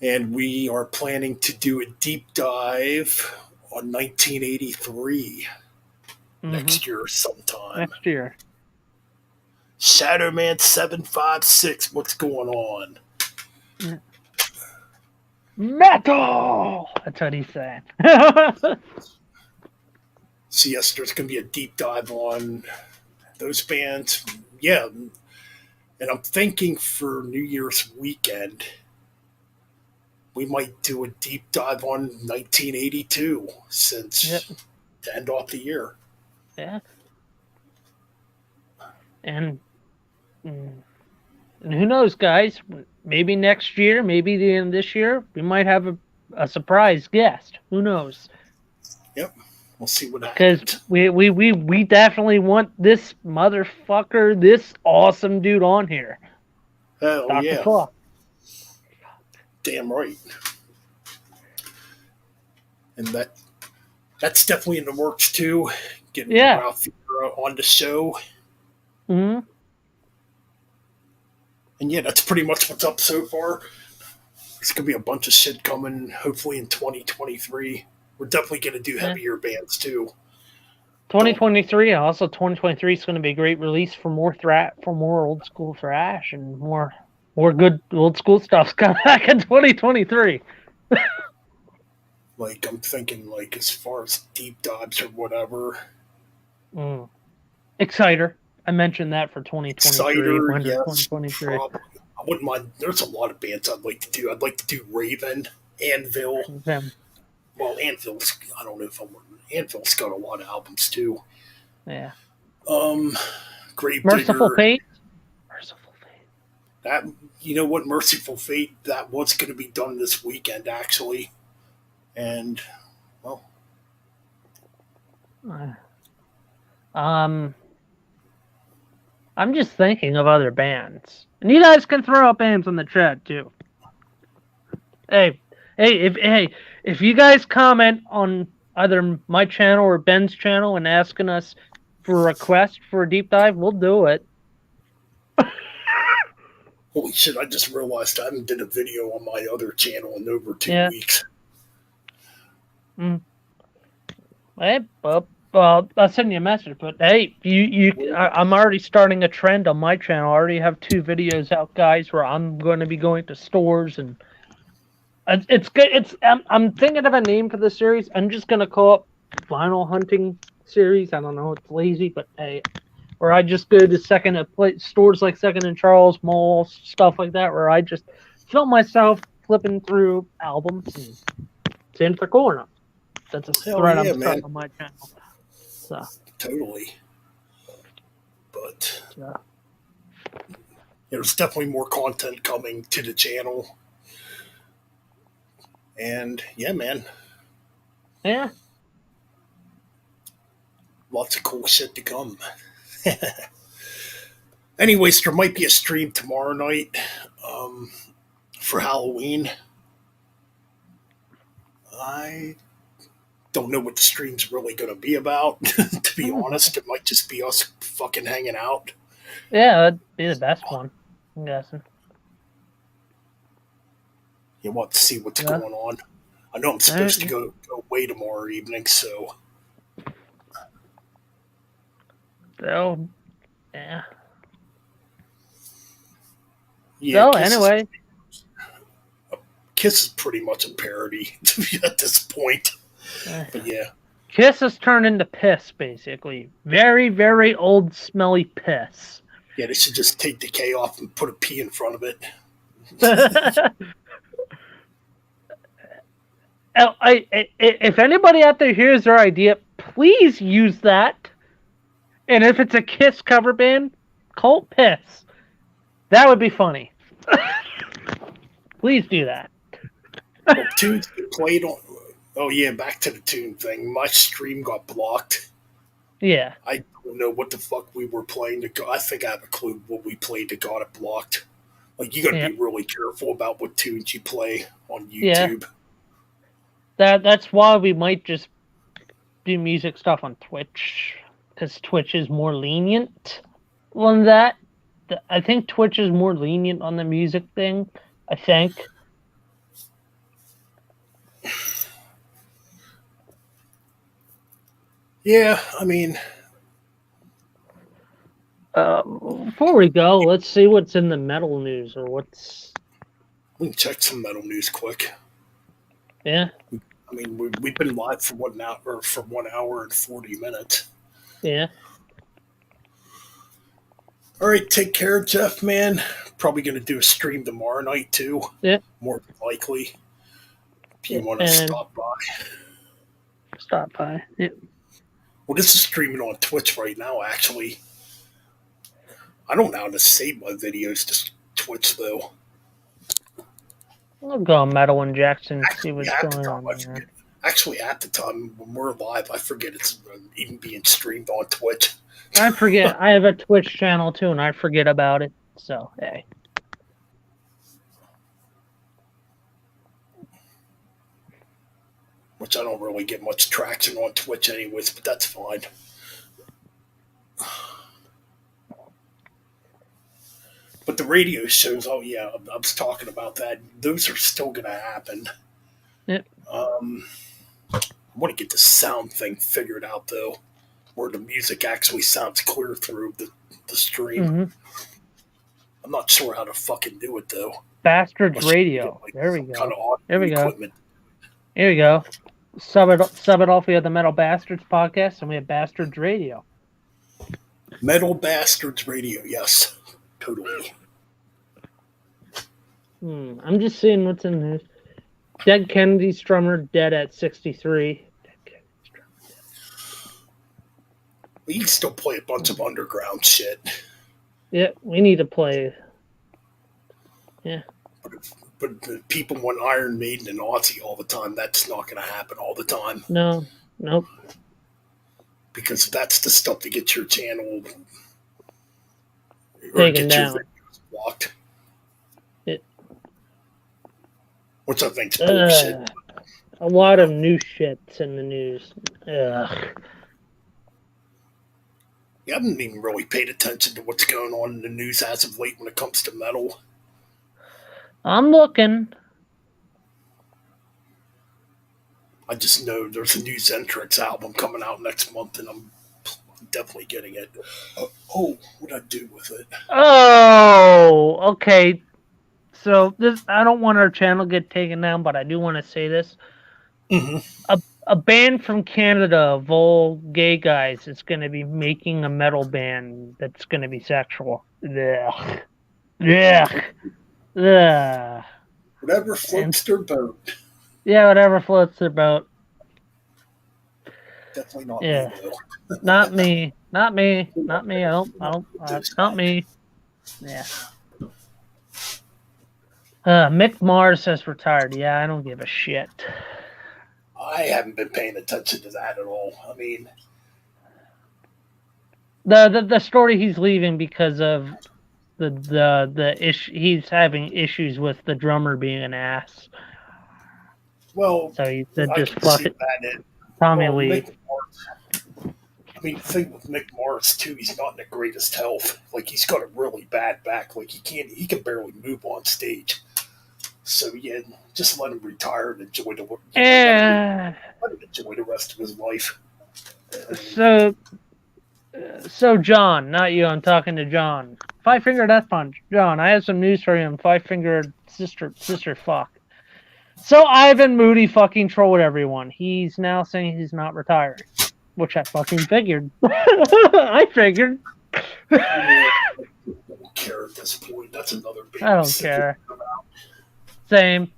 And we are planning to do a deep dive on 1983 next year sometime. Next year. Shatterman 756, what's going on? Metal! That's what he said. So yes, there's going to be a deep dive on those bands. Yeah, and I'm thinking for New Year's weekend, we might do a deep dive on 1982 since to end off the year. Yeah. And who knows, guys? Maybe next year, maybe the end of this year, we might have a surprise guest. Who knows? Yep. We'll see what happens. Because we definitely want this motherfucker, this awesome dude on here. Hell Dr. yeah. Claw. Damn right. And that's definitely in the works too. Getting Ralph on the show. Mm-hmm. And yeah, that's pretty much what's up so far. There's going to be a bunch of shit coming, hopefully in 2023. We're definitely going to do heavier bands too. 2023, also 2023 is going to be a great release for more old school thrash and more good old school stuff's coming back in 2023. Like, I'm thinking, like, as far as deep dives or whatever. Exciter. I mentioned that for 2023. Exciter, yes. 2023. Probably. I wouldn't mind. There's a lot of bands I'd like to do. I'd like to do Raven, Anvil. Well, Anvil's, I don't know if Anvil's got a lot of albums too. Yeah. Great Merciful Fate. Merciful Fate. That, you know what, Merciful Fate, that was going to be done this weekend actually. And, well. I'm just thinking of other bands. And you guys can throw up bands in the chat too. Hey, if you guys comment on either my channel or Ben's channel and asking us for a request for a deep dive, we'll do it. Holy shit, I just realized I haven't did a video on my other channel in over 2 weeks. Hey, well, I'll send you a message, but hey, I'm already starting a trend on my channel. I already have 2 videos out, guys, where I'm going to be going to stores and it's good. I'm thinking of a name for the series. I'm just gonna call it Vinyl Hunting Series. I don't know, it's lazy, but hey, where I just go to stores like Second and Charles, malls, stuff like that, where I just film myself flipping through albums and seeing if they're cool or not. That's a thread I'm starting on my channel. So totally. But there's definitely more content coming to the channel. And yeah, man. Yeah. Lots of cool shit to come. Anyways, there might be a stream tomorrow night um, for Halloween. I don't know what the stream's really going to be about. To be honest, it might just be us fucking hanging out. Yeah, that'd be the best one. I'm guessing. You want to see what's Yeah. going on. I know I'm supposed to go away tomorrow evening, so So, yeah. yeah. So, anyway. Kiss is pretty much a parody at this point. But yeah. Kiss has turned into piss, basically. Very, very old, smelly piss. Yeah, they should just take the K off and put a P in front of it. If anybody out there hears their idea, please use that. And if it's a Kiss cover band, Cult Piss. That would be funny. Please do that. Well, tunes get played on. Oh yeah, back to the tune thing. My stream got blocked. Yeah. I don't know what the fuck we were playing. I think I have a clue what we played that got it blocked. Like, you gotta be really careful about what tunes you play on YouTube. Yeah. That's why we might just do music stuff on Twitch, because Twitch is more lenient on that. I think Twitch is more lenient on the music thing. I think. Yeah, I mean, before we go, let's see what's in the metal news, or what's. We can check some metal news quick. Yeah. I mean, we've been live for 1 hour and 40 minutes. Yeah. All right, take care, Jeff, man. Probably going to do a stream tomorrow night, too. Yeah. More likely. If you want to stop by. Stop by. Yeah. Well, this is streaming on Twitch right now, actually. I don't know how to save my videos to Twitch, though. I'll go on Metal and Jackson and see what's going on. Actually, at the time when we're live, I forget it's even being streamed on Twitch. I forget. I have a Twitch channel too, and I forget about it. So, hey. Which I don't really get much traction on Twitch anyways, but that's fine. But the radio shows, oh yeah, I was talking about that. Those are still going to happen. Yep. I want to get the sound thing figured out, though, where the music actually sounds clear through the stream. Mm-hmm. I'm not sure how to fucking do it, though. Bastards Radio. There we go. Kind of there we equipment. go. Here we go. Sub it off. We have the Metal Bastards podcast, and we have Bastards Radio. Metal Bastards Radio, yes. Totally. I'm just seeing what's in there. Dead Kennedy drummer dead at 63. We can still play a bunch of underground shit. Yeah, we need to play. Yeah. But people want Iron Maiden and Ozzy all the time. That's not going to happen all the time. No. Nope. Because that's the stuff to get your channel taken down. Your videos blocked. It. Which I think's bullshit. A lot of new shit's in the news. Ugh. I haven't even really paid attention to what's going on in the news as of late when it comes to metal. I'm looking. I just know there's a new Zentrix album coming out next month, and I'm definitely getting it. What did I do with it? Oh, okay. So this, I don't want our channel to get taken down, but I do want to say this. Mm-hmm. A band from Canada, Vol Gay Guys, is going to be making a metal band that's going to be sexual. Ugh. Ugh. Ugh. Whatever floats their boat. Yeah, whatever floats their boat. Definitely not me, though. Not me. Not me. Not me. I don't not me. Yeah. Mick Mars has retired. Yeah, I don't give a shit. I haven't been paying attention to that at all. I mean, The story he's leaving because of the issue. He's having issues with the drummer being an ass. Well, So he said, I just can fuck see it, that in. Tommy Well, Lee. Mick Mars, I mean, the thing with Mick Mars too, he's not in the greatest health. Like he's got a really bad back. Like he can barely move on stage. So yeah, just let him retire and enjoy the let him enjoy the rest of his life. So John, not you. I'm talking to John. Five Finger Death Punch. John, I have some news for you on Five Finger Sister Fuck. So Ivan Moody fucking trolled everyone. He's now saying he's not retiring, which I fucking figured. I figured. I don't care at this point. That's another big. I don't care. Same.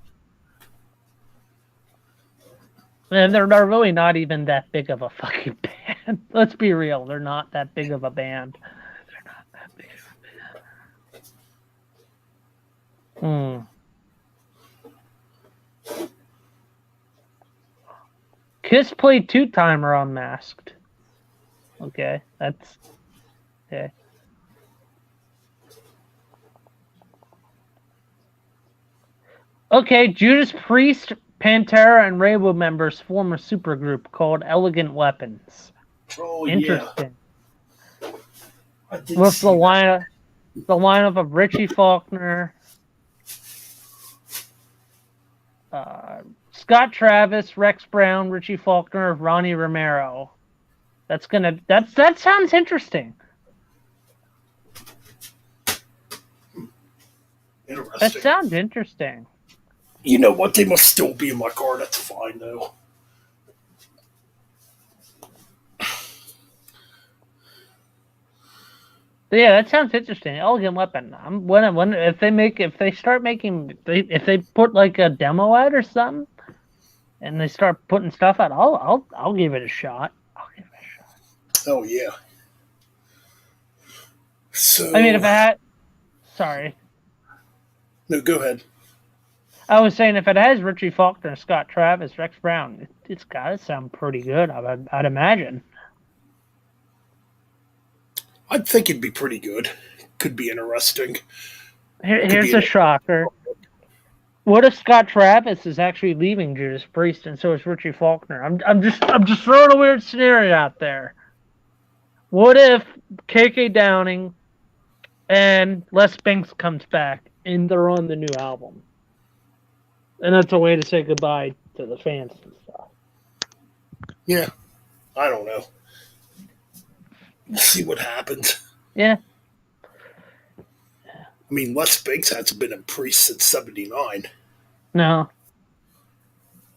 And they're really not even that big of a fucking band. Let's be real. They're not that big of a band. They're not that big of a band. Kiss played two-timer on Masked. Okay, that's... Okay. Okay, Judas Priest, Pantera, and Rainbow members form a supergroup called Elegant Weapons. Oh, Interesting. Yeah. With the lineup of Richie Faulkner, Scott Travis, Rex Brown, Richie Faulkner, Ronnie Romero. That sounds interesting. Interesting. That sounds interesting. You know what? They must still be in my car. That's fine, though. Yeah, that sounds interesting. Elegant Weapon. If they put like a demo out or something, and they start putting stuff out, I'll give it a shot. Oh yeah. So I mean, if I had, sorry. No, go ahead. I was saying if it has Richie Faulkner, Scott Travis, Rex Brown, it's got to sound pretty good. I'd imagine. I think it'd be pretty good. Could be interesting. Here's a shocker. What if Scott Travis is actually leaving Judas Priest and so is Richie Faulkner? I'm just throwing a weird scenario out there. What if KK Downing and Les Binks comes back and they're on the new album? And that's a way to say goodbye to the fans and stuff. Yeah. I don't know. See what happens. Yeah. I mean, Les Binks hasn't been in Priest since '79. No.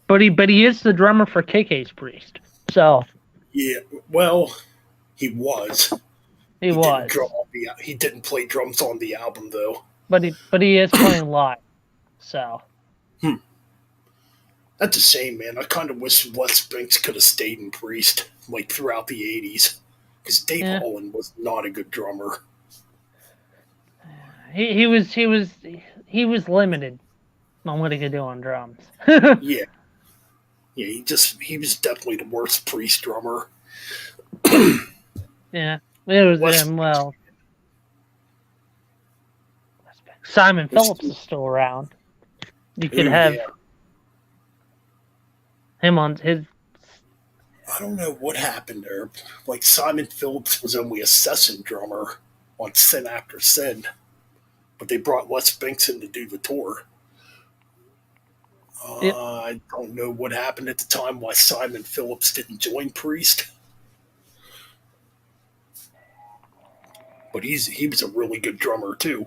But he is the drummer for KK's Priest. So. Yeah. Well, he was. He was. He didn't play drums on the album though. But he is playing live. So. That's a shame, man. I kind of wish Les Binks could have stayed in Priest like throughout the '80s. Because Dave Holland was not a good drummer. He was limited on what he could do on drums. Yeah, he was definitely the worst Priest drummer. Yeah, it was him. Well, Simon Phillips is still around. You could have him on his. I don't know what happened there. Like Simon Phillips was only a session drummer on Sin After Sin, but they brought Les Binks in to do the tour. I don't know what happened at the time why Simon Phillips didn't join Priest, but he was a really good drummer too.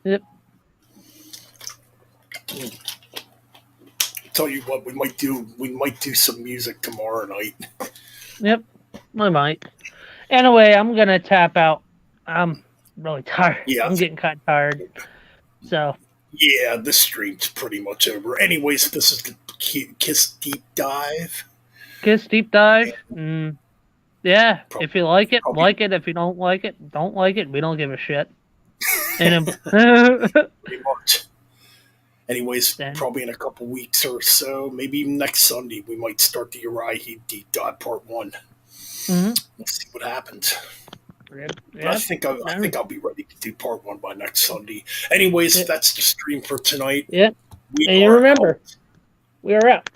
Yep. Tell you what, we might do some music tomorrow night. Yep, I might. Anyway, I'm gonna tap out. I'm really tired. Yeah, I'm getting kind of tired. So. Yeah, this stream's pretty much over. Anyways, this is the Kiss Deep Dive. Kiss Deep Dive. Yeah, if you like it, probably. like it. If you don't like it, don't like it. We don't give a shit. Pretty much. Anyways, Then- probably in a couple weeks or so, maybe even next Sunday, we might start the Uriah Heep deep dive part 1. Mm-hmm. We'll see what happens. Yep. But I think I'll be ready to do part 1 by next Sunday. Anyways, Yeah. that's the stream for tonight. Yeah. We And you are remember, out. we are out.